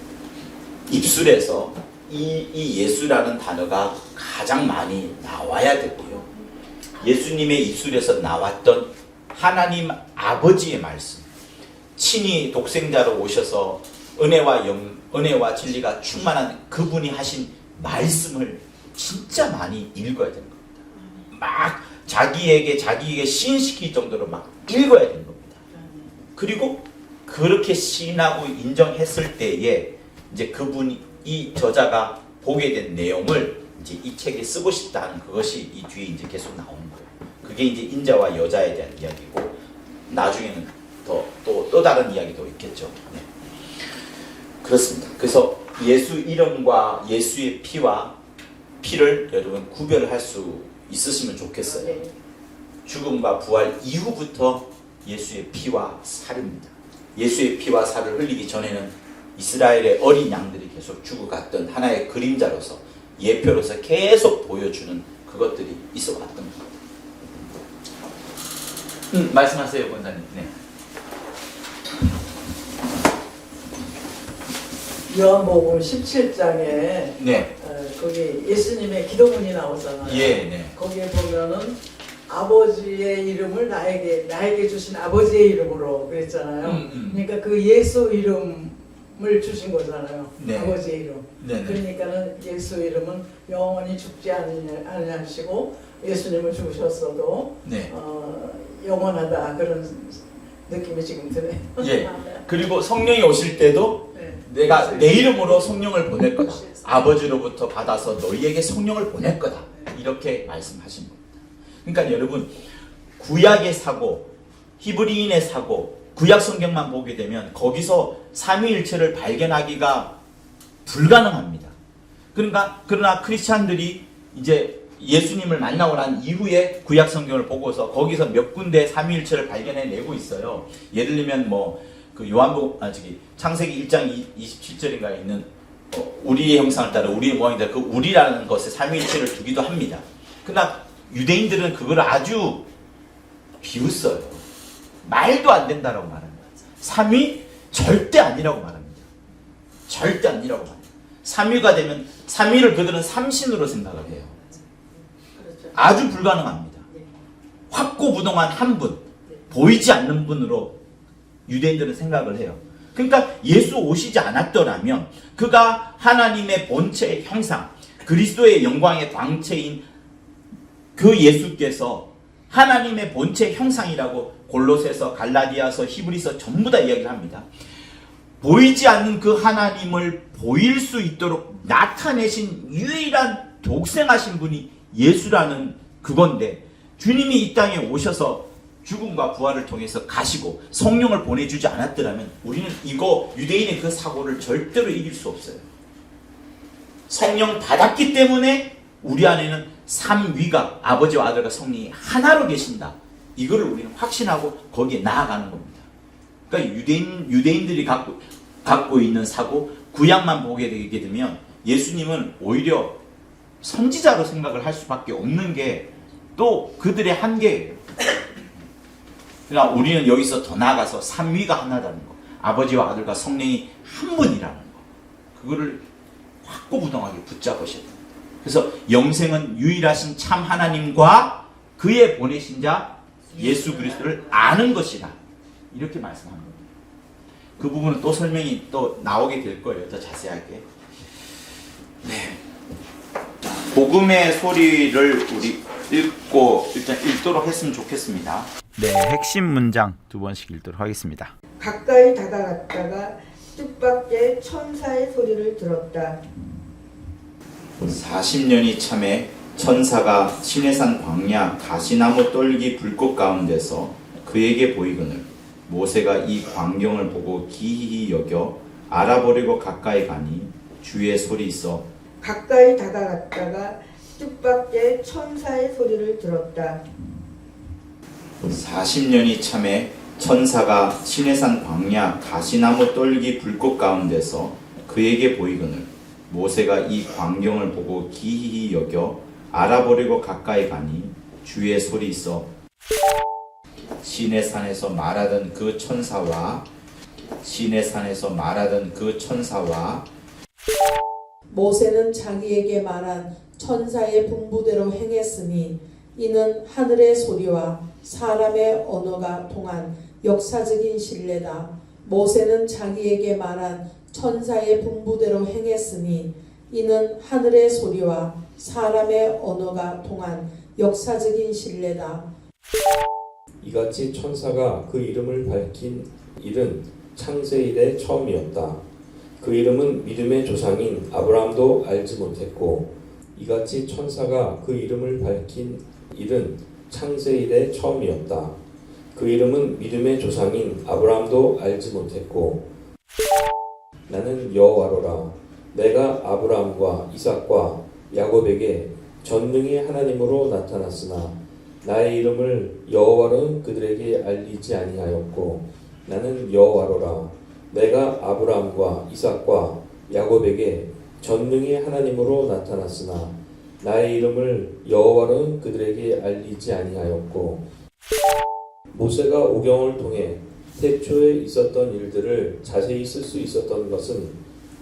입술에서 이 예수라는 단어가 가장 많이 나와야 되고요. 예수님의 입술에서 나왔던 하나님 아버지의 말씀, 친히 독생자로 오셔서 은혜와 진리가 충만한 그분이 하신 말씀을 진짜 많이 읽어야 되는 겁니다. 막 자기에게 시인시킬 정도로 막 읽어야 되는 겁니다. 그리고 그렇게 시인하고 인정했을 때에 이제 그분이 이 저자가 보게 된 내용을 이제 이 책에 쓰고 싶다는 그것이 이 뒤에 이제 계속 나오는 거예요. 그게 이제 인자와 여자에 대한 이야기고 나중에는 또 다른 이야기도 있겠죠. 네. 그렇습니다. 그래서 예수 이름과 예수의 피를 여러분 구별할 수 있으시면 좋겠어요. 죽음과 부활 이후부터 예수의 피와 살입니다. 예수의 피와 살을 흘리기 전에는 이스라엘의 어린 양들이 계속 죽어갔던 하나의 그림자로서 예표로서 계속 보여주는 그것들이 있어 왔던 겁니다. 말씀하세요, 권사님. 네. 요한복음 17장에 네. 거기 예수님의 기도문이 나오잖아요. 예, 네. 거기에 보면은 아버지의 이름을 나에게 주신 아버지의 이름으로 그랬잖아요. 그러니까 그 예수 이름을 주신 거잖아요. 네. 아버지의 이름. 네. 그러니까는 예수 이름은 영원히 죽지 않으시고 예수님을 죽으셨어도 네. 영원하다 그런 느낌이 지금 드네요. 예. 그리고 성령이 오실 때도 네. 내가 내 이름으로 성령을 보낼 거다. 아버지로부터 받아서 너희에게 성령을 보낼 거다. 이렇게 말씀하신 겁니다. 그러니까 여러분 구약의 사고, 히브리인의 사고, 구약 성경만 보게 되면 거기서 삼위일체를 발견하기가 불가능합니다. 그러나 크리스찬들이 이제 예수님을 만나고 난 이후에 구약 성경을 보고서 거기서 몇 군데 삼위일체를 발견해내고 있어요. 예를 들면 그 창세기 1장 27절인가에 있는 우리의 형상을 따라 우리의 모양이 따라 그 우리라는 것에 삼위일체를 두기도 합니다. 그러나 유대인들은 그걸 아주 비웃어요. 말도 안 된다라고 말합니다. 삼위 절대 아니라고 말합니다. 절대 아니라고 말합니다. 삼위가 되면 삼위를 그들은 삼신으로 생각을 해요. 아주 불가능합니다. 확고부동한 한 분, 보이지 않는 분으로 유대인들은 생각을 해요. 그러니까 예수 오시지 않았더라면 그가 하나님의 본체의 형상, 그리스도의 영광의 광채인 그 예수께서 하나님의 본체 형상이라고 골로새서, 갈라디아서, 히브리서 전부 다 이야기를 합니다. 보이지 않는 그 하나님을 보일 수 있도록 나타내신 유일한 독생하신 분이 예수라는 그건데, 주님이 이 땅에 오셔서 죽음과 부활을 통해서 가시고 성령을 보내주지 않았더라면 우리는 이거 유대인의 그 사고를 절대로 이길 수 없어요. 성령 받았기 때문에 우리 안에는 삼위가, 아버지와 아들과 성령이 하나로 계신다. 이거를 우리는 확신하고 거기에 나아가는 겁니다. 그러니까 유대인들이 갖고 있는 사고, 구약만 보게 되게 되면 예수님은 오히려 선지자로 생각을 할 수밖에 없는 게 또 그들의 한계예요. 그러니까 우리는 여기서 더 나아가서 삼위가 하나라는 거, 아버지와 아들과 성령이 한 분이라는 거, 그거를 확고부동하게 붙잡으셔야 됩니다. 그래서 영생은 유일하신 참 하나님과 그의 보내신 자 예수 그리스도를 아는 것이다, 이렇게 말씀한 겁니다. 그 부분은 또 설명이 또 나오게 될 거예요, 더 자세하게. 네. 복음의 소리를 우리 일단 읽도록 했으면 좋겠습니다. 네, 핵심 문장 2번씩 읽도록 하겠습니다. 가까이 다가갔다가 뜻밖의 천사의 소리를 들었다. 40년이 참에 천사가 시내산 광야 가시나무 떨기 불꽃 가운데서 그에게 보이거늘 모세가 이 광경을 보고 기이히 여겨 알아보려고 가까이 가니 주의 소리 있어 가까이 다가갔다가 뜻밖의 천사의 소리를 들었다. 40년이 참에 천사가 시내산 광야 가시나무 떨기 불꽃 가운데서 그에게 보이거늘 모세가 이 광경을 보고 기이히 여겨 알아보려고 가까이 가니 주의 소리 있어 시내산에서 말하던 그 천사와 모세는 자기에게 말한 천사의 분부대로 행했으니 이는 하늘의 소리와 사람의 언어가 통한 역사적인 신뢰다. 모세는 자기에게 말한 천사의 분부대로 행했으니 이는 하늘의 소리와 사람의 언어가 통한 역사적인 신뢰다. 이같이 천사가 그 이름을 밝힌 일은 창세 이래 처음이었다. 그 이름은 믿음의 조상인 아브라함도 알지 못했고, 이같이 천사가 그 이름을 밝힌 일은 창세 이래 처음이었다. 그 이름은 믿음의 조상인 아브라함도 알지 못했고, 나는 여호와로라. 내가 아브라함과 이삭과 야곱에게 전능의 하나님으로 나타났으나 나의 이름을 여호와로는 그들에게 알리지 아니하였고, 나는 여호와로라. 내가 아브라함과 이삭과 야곱에게 전능의 하나님으로 나타났으나 나의 이름을 여호와로는 그들에게 알리지 아니하였고, 모세가 오경을 통해 태초에 있었던 일들을 자세히 쓸 수 있었던 것은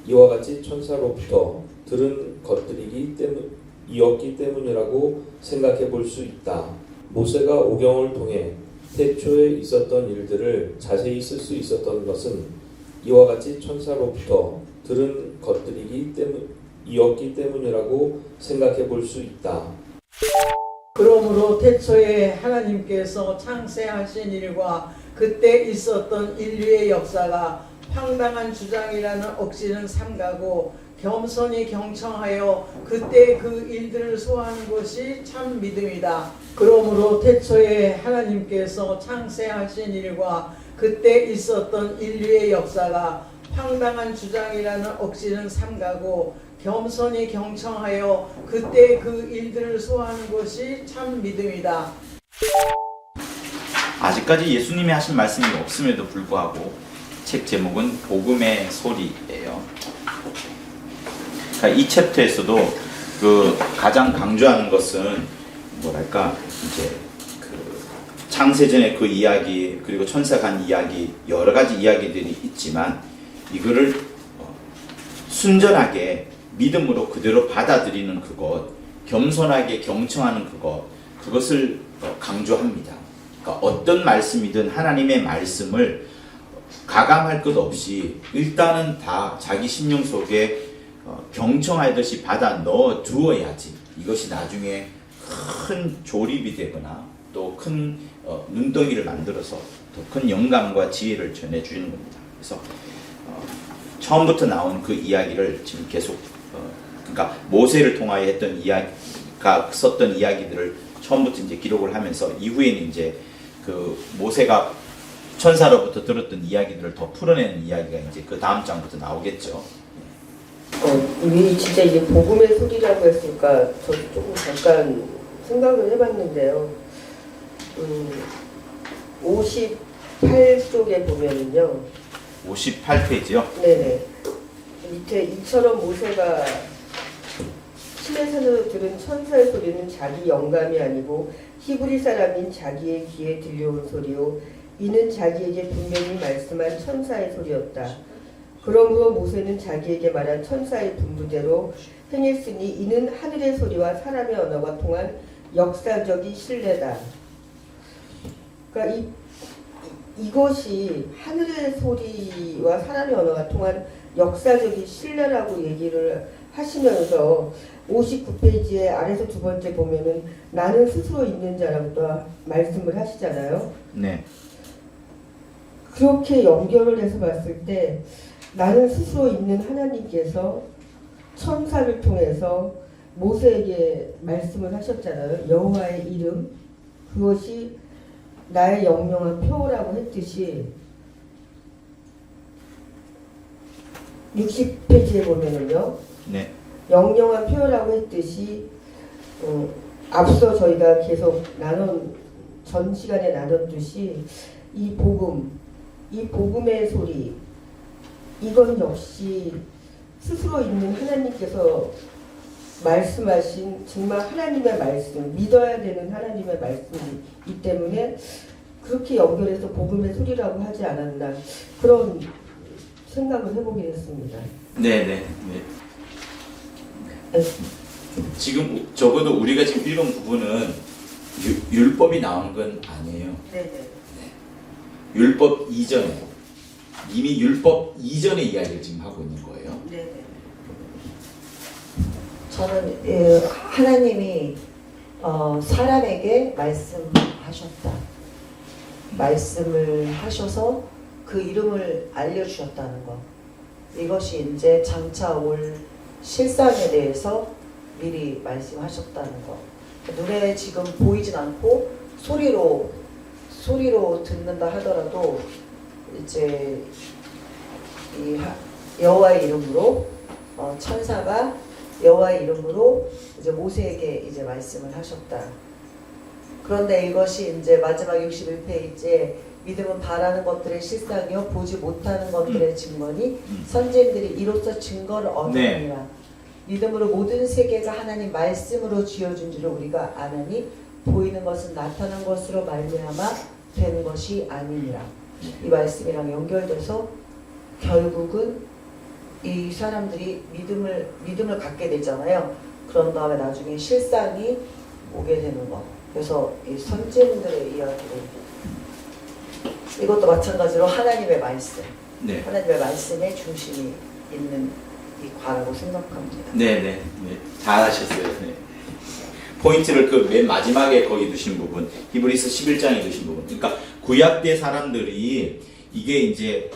이와 같이 천사로부터 들은 것들이었기 때문이라고 생각해 볼 수 있다. 모세가 오경을 통해 태초에 있었던 일들을 자세히 쓸 수 있었던 것은 이와 같이 천사로부터 들은 것들이었기 때문이라고 생각해 볼 수 있다. 그러므로 태초에 하나님께서 창세하신 일과 그때 있었던 인류의 역사가 황당한 주장이라는 억지는 삼가고 겸손히 경청하여 그때 그 일들을 소화하는 것이 참 믿음이다. 그러므로 태초에 하나님께서 창세하신 일과 그때 있었던 인류의 역사가 황당한 주장이라는 억지는 삼가고 겸손히 경청하여 그때 그 일들을 소화하는 것이 참 믿음이다. 아직까지 예수님이 하신 말씀이 없음에도 불구하고 책 제목은 복음의 소리예요. 그러니까 이 챕터에서도 그 가장 강조하는 것은 뭐랄까, 이제 그 창세전의 그 이야기, 그리고 천사간 이야기, 여러 가지 이야기들이 있지만 이거를 순전하게 믿음으로 그대로 받아들이는 그것, 겸손하게 경청하는 그것을 강조합니다. 그러니까 어떤 말씀이든 하나님의 말씀을 가감할 것 없이 일단은 다 자기 심령 속에 경청하듯이 받아 넣어 두어야지 이것이 나중에 큰 조립이 되거나 또 큰 눈덩이를 만들어서 더 큰 영감과 지혜를 전해주는 겁니다. 그래서 처음부터 나온 그 이야기를 지금 계속 그러니까 모세를 통하여 했던 이야기가 썼던 이야기들을 처음부터 이제 기록을 하면서 이후에는 이제 그 모세가 천사로부터 들었던 이야기들을 더 풀어내는 이야기가 이제 그 다음 장부터 나오겠죠. 이 진짜 이게 복음의 소리라고 했으니까 저도 조금 잠깐 생각을 해봤는데요. 58쪽에 보면은요. 58페이지요? 네네. 밑에 이처럼 모세가 신에서 들은 천사의 소리는 자기 영감이 아니고 히브리 사람인 자기의 귀에 들려온 소리요. 이는 자기에게 분명히 말씀한 천사의 소리였다. 그러므로 모세는 자기에게 말한 천사의 분부대로 행했으니 이는 하늘의 소리와 사람의 언어가 통한 역사적인 신뢰다. 그러니까 이것이 하늘의 소리와 사람의 언어가 통한 역사적인 신뢰라고 얘기를 하시면서 59페이지에 아래서 두 번째 보면은 나는 스스로 있는 자라고 또 말씀을 하시잖아요. 네. 그렇게 연결을 해서 봤을 때 나는 스스로 있는 하나님께서 천사를 통해서 모세에게 말씀을 하셨잖아요. 여호와의 이름, 그것이 나의 영영한 표라고 했듯이 60페이지에 보면은요. 네. 영영한 표라고 했듯이 앞서 저희가 계속 전 시간에 나눴듯이 이 복음의 소리, 이건 역시 스스로 있는 하나님께서 말씀하신 정말 하나님의 말씀, 믿어야 되는 하나님의 말씀이기 때문에 그렇게 연결해서 복음의 소리라고 하지 않았나, 그런 생각을 해보게 됐습니다. 네네. 네. 지금 적어도 우리가 지금 읽은 부분은 율법이 나오는 건 아니에요. 네네. 네. 율법 이전에, 이미 율법 이전의 이야기를 지금 하고 있는 거예요. 네네. 저는 하나님이 사람에게 말씀하셨다. 말씀을 하셔서 그 이름을 알려주셨다는 것. 이것이 이제 장차 올 실상에 대해서 미리 말씀하셨다는 것. 눈에 지금 보이진 않고 소리로 듣는다 하더라도 이제 이 여호와의 이름으로 천사가 여호와의 이름으로 이제 모세에게 이제 말씀을 하셨다. 그런데 이것이 이제 마지막 61페이지에 믿음은 바라는 것들의 실상이요 보지 못하는 것들의 증거니 선지자들이 이로써 증거를 얻으니라. 네. 믿음으로 모든 세계가 하나님 말씀으로 지어준 줄을 우리가 아나니 보이는 것은 나타난 것으로 말미암아 되는 것이 아니니라. 이 말씀이랑 연결돼서 결국은 이 사람들이 믿음을 갖게 되잖아요. 그런 다음에 나중에 실상이 오게 되는 것. 그래서 이 선지자들의 이야기를, 이것도 마찬가지로 하나님의 말씀, 네. 하나님의 말씀에 중심이 있는 이 과라고 생각합니다. 네네. 네. 잘하셨어요. 네. 포인트를 그 맨 마지막에 거기 두신 부분, 히브리서 11장에 두신 부분. 그러니까 구약 때 사람들이 이게 이제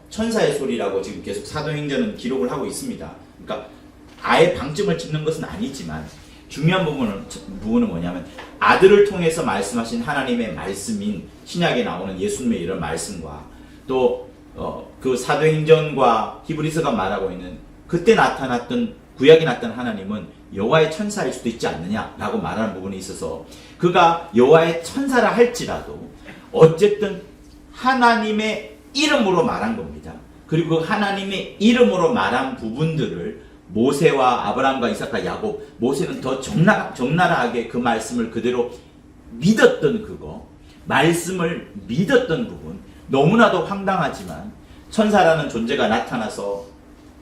천사의 소리라고 지금 계속 사도행전은 기록을 하고 있습니다. 그러니까 아예 방점을 찍는 것은 아니지만 중요한 부분은 뭐냐면 아들을 통해서 말씀하신 하나님의 말씀인 신약에 나오는 예수님의 이런 말씀과 또 그 사도행전과 히브리서가 말하고 있는 그때 나타났던 구약에 나타난 하나님은 여호와의 천사일 수도 있지 않느냐라고 말하는 부분이 있어서 그가 여호와의 천사라 할지라도 어쨌든 하나님의 이름으로 말한 겁니다. 그리고 그 하나님의 이름으로 말한 부분들을 모세와 아브라함과 이삭과 야곱, 모세는 더 적나라하게 그 말씀을 그대로 믿었던 그거, 말씀을 믿었던 부분, 너무나도 황당하지만 천사라는 존재가 나타나서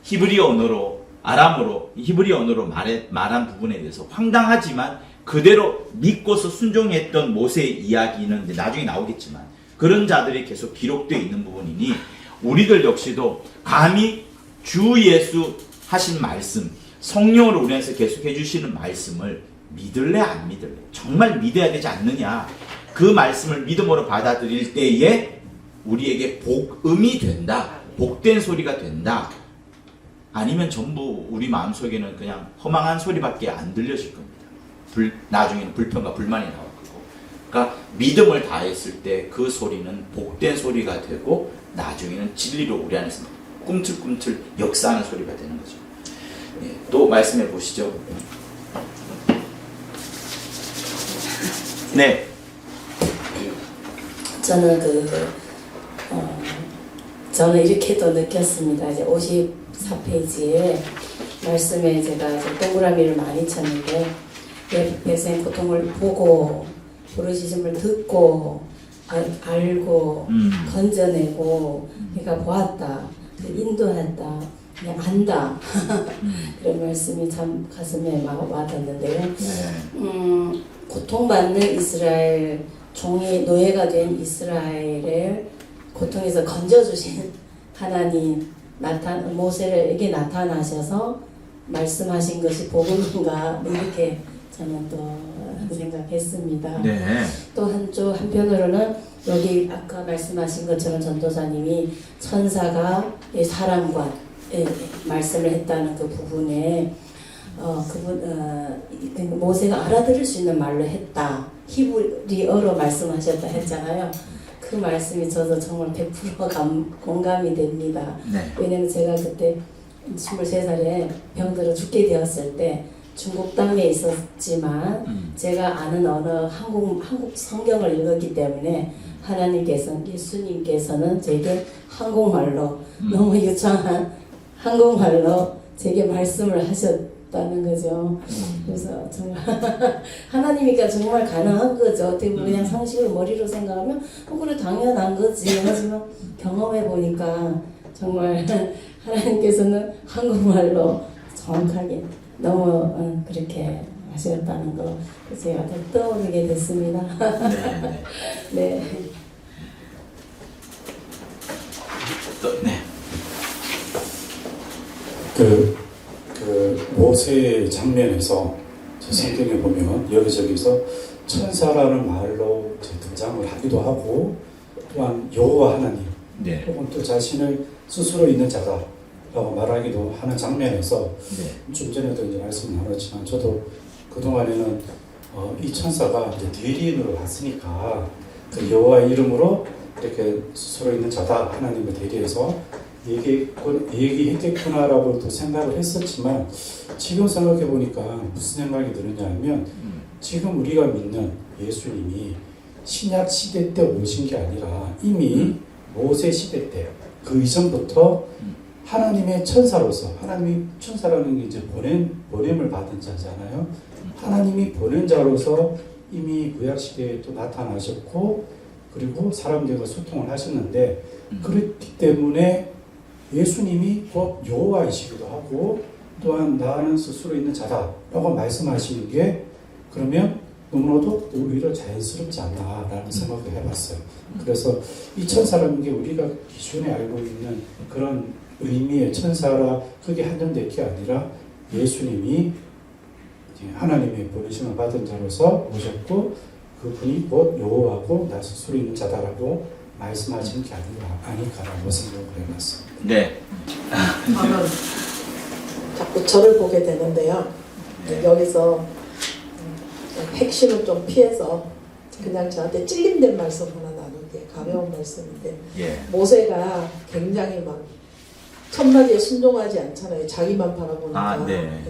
히브리어 언어로, 아람어로, 히브리어 언어로 말한 부분에 대해서 황당하지만 그대로 믿고서 순종했던 모세의 이야기는 이제 나중에 나오겠지만 그런 자들이 계속 기록되어 있는 부분이니 우리들 역시도 감히 주 예수 하신 말씀, 성령으로 우리한테 계속 해주시는 말씀을 믿을래 안 믿을래? 정말 믿어야 되지 않느냐? 그 말씀을 믿음으로 받아들일 때에 우리에게 복음이 된다. 복된 소리가 된다. 아니면 전부 우리 마음속에는 그냥 허망한 소리밖에 안 들려질 겁니다. 나중에는 불평과 불만이 나올 거고. 그러니까 믿음을 다했을 때 그 소리는 복된 소리가 되고 나중에는 진리로 우리 안에서 꿈틀꿈틀 역사하는 소리가 되는 거죠. 예, 또 말씀해 보시죠. 네. 저는 저는 이렇게도 느꼈습니다. 이제 54페이지에 말씀에 제가 이제 동그라미를 많이 쳤는데 예수님 고통을 보고 부르짖음을 듣고 알고 건져내고 그러니까 보았다, 인도했다, 그냥 안다. 그런 말씀이 참 가슴에 와닿는데요. 고통받는 이스라엘 종이 노예가 된 이스라엘을 고통에서 건져주신 하나님 모세에게 나타나셔서 말씀하신 것이 복음인가 이렇게 저는 또 생각했습니다. 네. 또 한편으로는 여기 아까 말씀하신 것처럼 전도사님이 천사가 사람과 말씀을 했다는 그 부분에 모세가 알아들을 수 있는 말로 했다. 히브리어로 말씀하셨다 했잖아요. 그 말씀이 저도 정말 100% 공감이 됩니다. 네. 왜냐면 제가 그때 23살에 병들어 죽게 되었을 때 중국 땅에 있었지만 제가 아는 언어 한국 성경을 읽었기 때문에 예수님께서는 제게 한국말로 너무 유창한 한국말로 제게 말씀을 하셨다는 거죠. 그래서 정말 하나님이니까 정말 가능한 거죠. 어떻게 보면 그냥 상식을 머리로 생각하면 그래 당연한 거지. 하지만 경험해 보니까 정말 하나님께서는 한국말로 정확하게 너무 그렇게 하셨다는 거 제가 더 떠오르게 됐습니다. 네. 네. 네. 그 모세의 장면에서 저 성경에 보면 여기저기서 천사라는 말로 등장을 하기도 하고 또한 여호와 하나님 네. 혹은 또 자신을 스스로 있는 자다라고 말하기도 하는 장면에서 네. 좀 전에도 이제 말씀 나눴지만 저도 그동안에는 이 천사가 이제 대리인으로 왔으니까 그 여호와의 이름으로 이렇게 스스로 있는 자다 하나님을 대리해서 얘기했겠구나라고 또 생각을 했었지만 지금 생각해 보니까 무슨 생각이 드느냐 하면 지금 우리가 믿는 예수님이 신약 시대 때 오신 게 아니라 이미 모세 시대 때 그 이전부터 하나님의 천사로서 하나님이 천사라는 게 이제 보냄을 받은 자잖아요. 하나님이 보낸 자로서 이미 구약 시대에 또 나타나셨고 그리고 사람들과 소통을 하셨는데 그렇기 때문에 예수님이 곧 여호와이시기도 하고 또한 나는 스스로 있는 자다라고 말씀하시는 게 그러면 너무나도 오히려 자연스럽지 않나라는 생각을 해봤어요. 그래서 이 천사라는 게 우리가 기존에 알고 있는 그런 의미의 천사라 그게 한정될 게 아니라 예수님이 하나님의 보내심을 받은 자로서 오셨고 그분이 곧 여호와고 나 스스로 있는 자다라고 말씀하신 게 아닐까라고 생각을 해봤습니다. 네. 저는 자꾸 저를 보게 되는데요. 네. 여기서 핵심을 좀 피해서 그냥 저한테 찔림된 말씀 하나 나누게 가벼운 말씀인데 예. 모세가 굉장히 막 첫마디에 순종하지 않잖아요. 자기만 바라보니까. 네.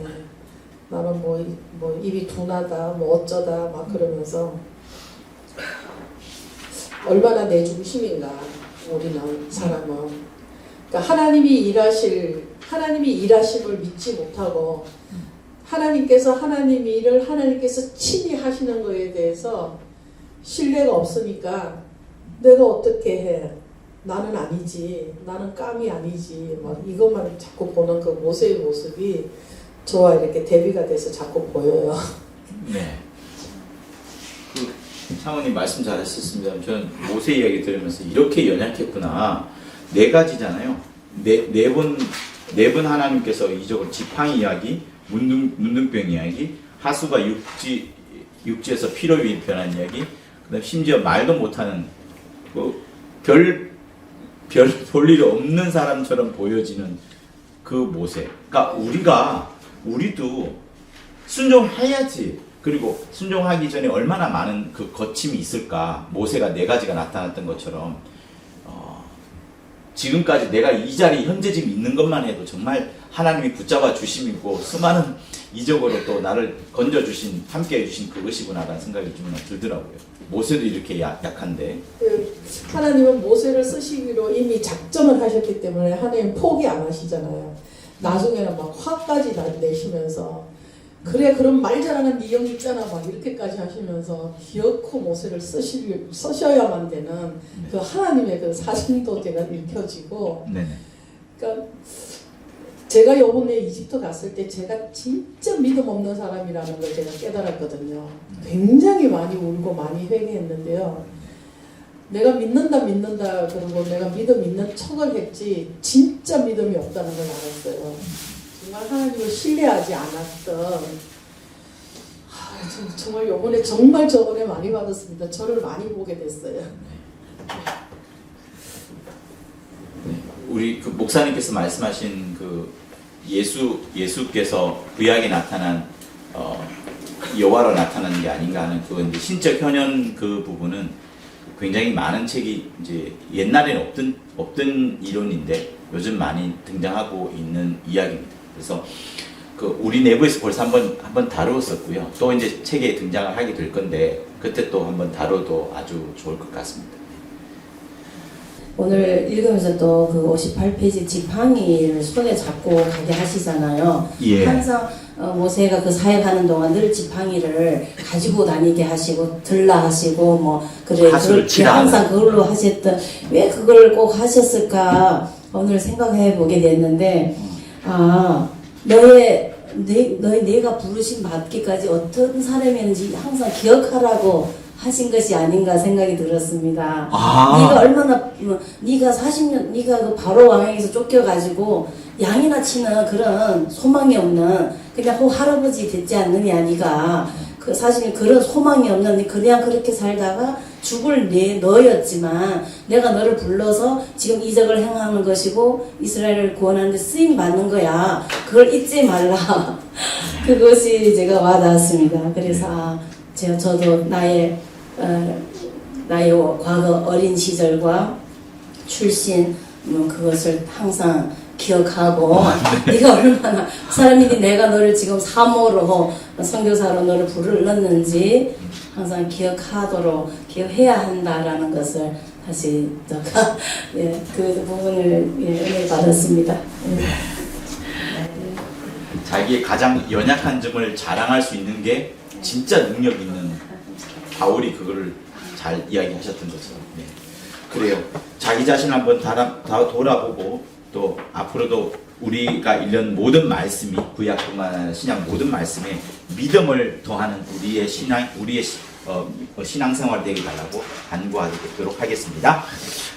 나는 뭐 입이 둔하다, 뭐 어쩌다 막 그러면서 얼마나 내 중심인가 우리는 사람은. 그러니까 하나님이 일하심을 믿지 못하고 하나님께서 하나님 일을 하나님께서 친히 하시는 거에 대해서 신뢰가 없으니까 내가 어떻게 해? 나는 아니지. 나는 깜이 아니지. 막 이것만 자꾸 보는 그 모세의 모습이 저와 이렇게 대비가 돼서 자꾸 보여요. 네. 사모님 말씀 잘하셨습니다. 저는 모세 이야기 들으면서 이렇게 연약했구나. 네 가지잖아요. 네 번 하나님께서 이적을 지팡이 이야기, 문둥병 이야기, 하수가 육지에서 피로 위 변한 이야기, 그다음 심지어 말도 못하는 별 별 볼 일이 없는 사람처럼 보여지는 그 모세. 그러니까 우리도 순종해야지. 그리고 순종하기 전에 얼마나 많은 그 거침이 있을까. 모세가 4가지가 나타났던 것처럼 지금까지 내가 이 자리 현재 지금 있는 것만 해도 정말 하나님이 붙잡아 주심이고 수많은 이적으로 또 나를 건져주신 함께 해주신 그것이구나라는 생각이 좀 들더라고요. 모세도 이렇게 약한데 하나님은 모세를 쓰시기로 이미 작정을 하셨기 때문에 하나님 포기 안 하시잖아요. 나중에는 막 화까지 내시면서 그래 그럼 말 잘하는 네 형 있잖아 막 이렇게까지 하시면서 기어코 모세를 쓰셔야만 되는 그 하나님의 그 사심도 제가 읽혀지고 그러니까 제가 요번에 이집트 갔을 때 제가 진짜 믿음 없는 사람이라는 걸 제가 깨달았거든요. 굉장히 많이 울고 많이 회개했는데요. 내가 믿는다 그러고 내가 믿음 있는 척을 했지 진짜 믿음이 없다는 걸 알았어요. 정말 하나님을 신뢰하지 않았던 정말 요번에 정말 저번에 많이 받았습니다. 저를 많이 보게 됐어요. 우리 그 목사님께서 말씀하신 그 예수께서 구약에 나타난 여호와로 나타나는 게 아닌가 하는 그 이제 신적 현현 그 부분은 굉장히 많은 책이 이제 옛날에는 없던 이론인데 요즘 많이 등장하고 있는 이야기입니다. 그래서 그 우리 내부에서 벌써 한번 다루었었고요. 또 이제 책에 등장을 하게 될 건데 그때 또 한번 다뤄도 아주 좋을 것 같습니다. 오늘 읽으면서 또 그 58페이지 지팡이를 손에 잡고 가게 하시잖아요. 예. 항상 모세가 그 사역하는 동안 늘 지팡이를 가지고 다니게 하시고 들라 하시고 뭐 그래 항상 그걸로 하셨던 왜 그걸 꼭 하셨을까 오늘 생각해 보게 됐는데 내가 부르심 받기까지 어떤 사람이었는지 항상 기억하라고 하신 것이 아닌가 생각이 들었습니다. 네가 얼마나 네가 40년 네가 그 바로 왕에게서 쫓겨가지고 양이나 치는 그런 소망이 없는 그냥 할아버지 됐지 않느냐 네가 그 사실 그런 소망이 없는 그냥 그렇게 살다가 죽을 너였지만 내가 너를 불러서 지금 이적을 행하는 것이고 이스라엘을 구원하는 데 쓰임 받는 거야. 그걸 잊지 말라. 그것이 제가 와닿았습니다. 그래서 저도 나의 과거 어린 시절과 출신 그것을 항상 기억하고 네가 얼마나 사람이 내가 너를 지금 사모로 선교사로 너를 불렀는지 항상 기억해야 한다라는 것을 다시 그 부분을 은혜 받았습니다. 자기의 가장 연약한 점을 자랑할 수 있는 게 진짜 능력 있는 바울이 그거를 잘 이야기하셨던 것처럼 그래요. 자기 자신을 한번 다 돌아보고 또 앞으로도 우리가 읽는 모든 말씀이 구약뿐만 아니라 신약 모든 말씀에 믿음을 더하는 우리의 신앙생활 되게 달라고 간구하도록 하겠습니다.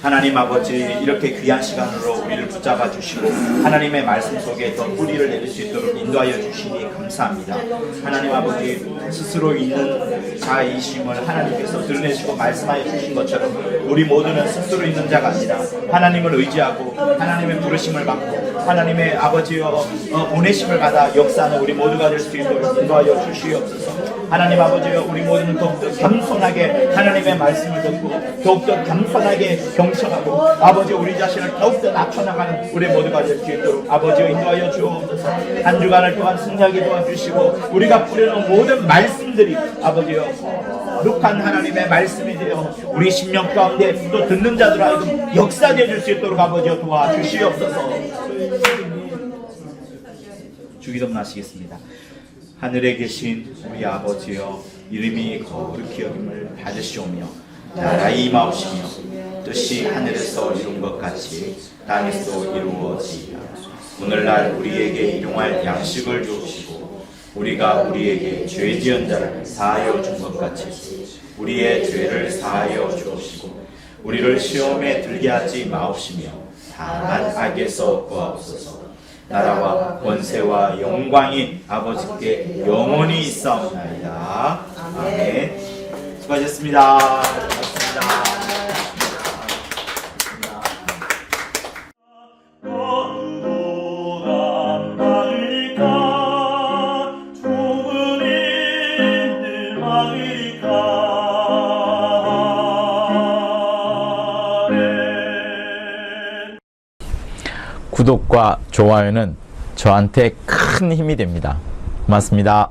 하나님 아버지 이렇게 귀한 시간으로 우리를 붙잡아 주시고 하나님의 말씀 속에 더 뿌리를 내릴 수 있도록 인도하여 주시니 감사합니다. 하나님 아버지 스스로 있는 자이심을 하나님께서 드러내시고 말씀하여 주신 것처럼 우리 모두는 스스로 있는 자가 아니라 하나님을 의지하고 하나님의 부르심을 받고 하나님의 아버지여 보내심을 받아 역사하는 우리 모두가 될 수 있도록 인도하여 주시옵소서. 하나님 아버지여 우리 모두는 더욱더 겸손하게 하나님의 말씀을 듣고 더욱더 겸손하게 경청하고 아버지 우리 자신을 더욱더 낮춰나가는 우리 모두가 될 수 있도록 아버지여 인도하여 주옵소서. 한 주간을 또한 승리하게 도와주시고 우리가 뿌려놓은 모든 말씀들이 아버지여 거룩한 하나님의 말씀이 되어 우리 심령 가운데 또 듣는 자들 하여금 역사되어 줄 수 있도록 아버지여 도와주시옵소서. 주기도문 하시겠습니다. 하늘에 계신 우리 아버지여 이름이 거룩히 여김을 받으시오며 나라의 임하옵시며 뜻이 하늘에서 이룬 것 같이 땅에서도 이루어지이다. 오늘날 우리에게 일용할 양식을 주옵시고 우리가 우리에게 죄 지은 자를 사하여 준 것 같이 우리의 죄를 사하여 주옵시고 우리를 시험에 들게 하지 마옵시며 다만 악에서 구하옵소서. 나라와 권세와 영광이 아버지께 영원히 있사옵나이다. 아멘. 수고하셨습니다. 고맙습니다. 구독과 좋아요는 저한테 큰 힘이 됩니다. 고맙습니다.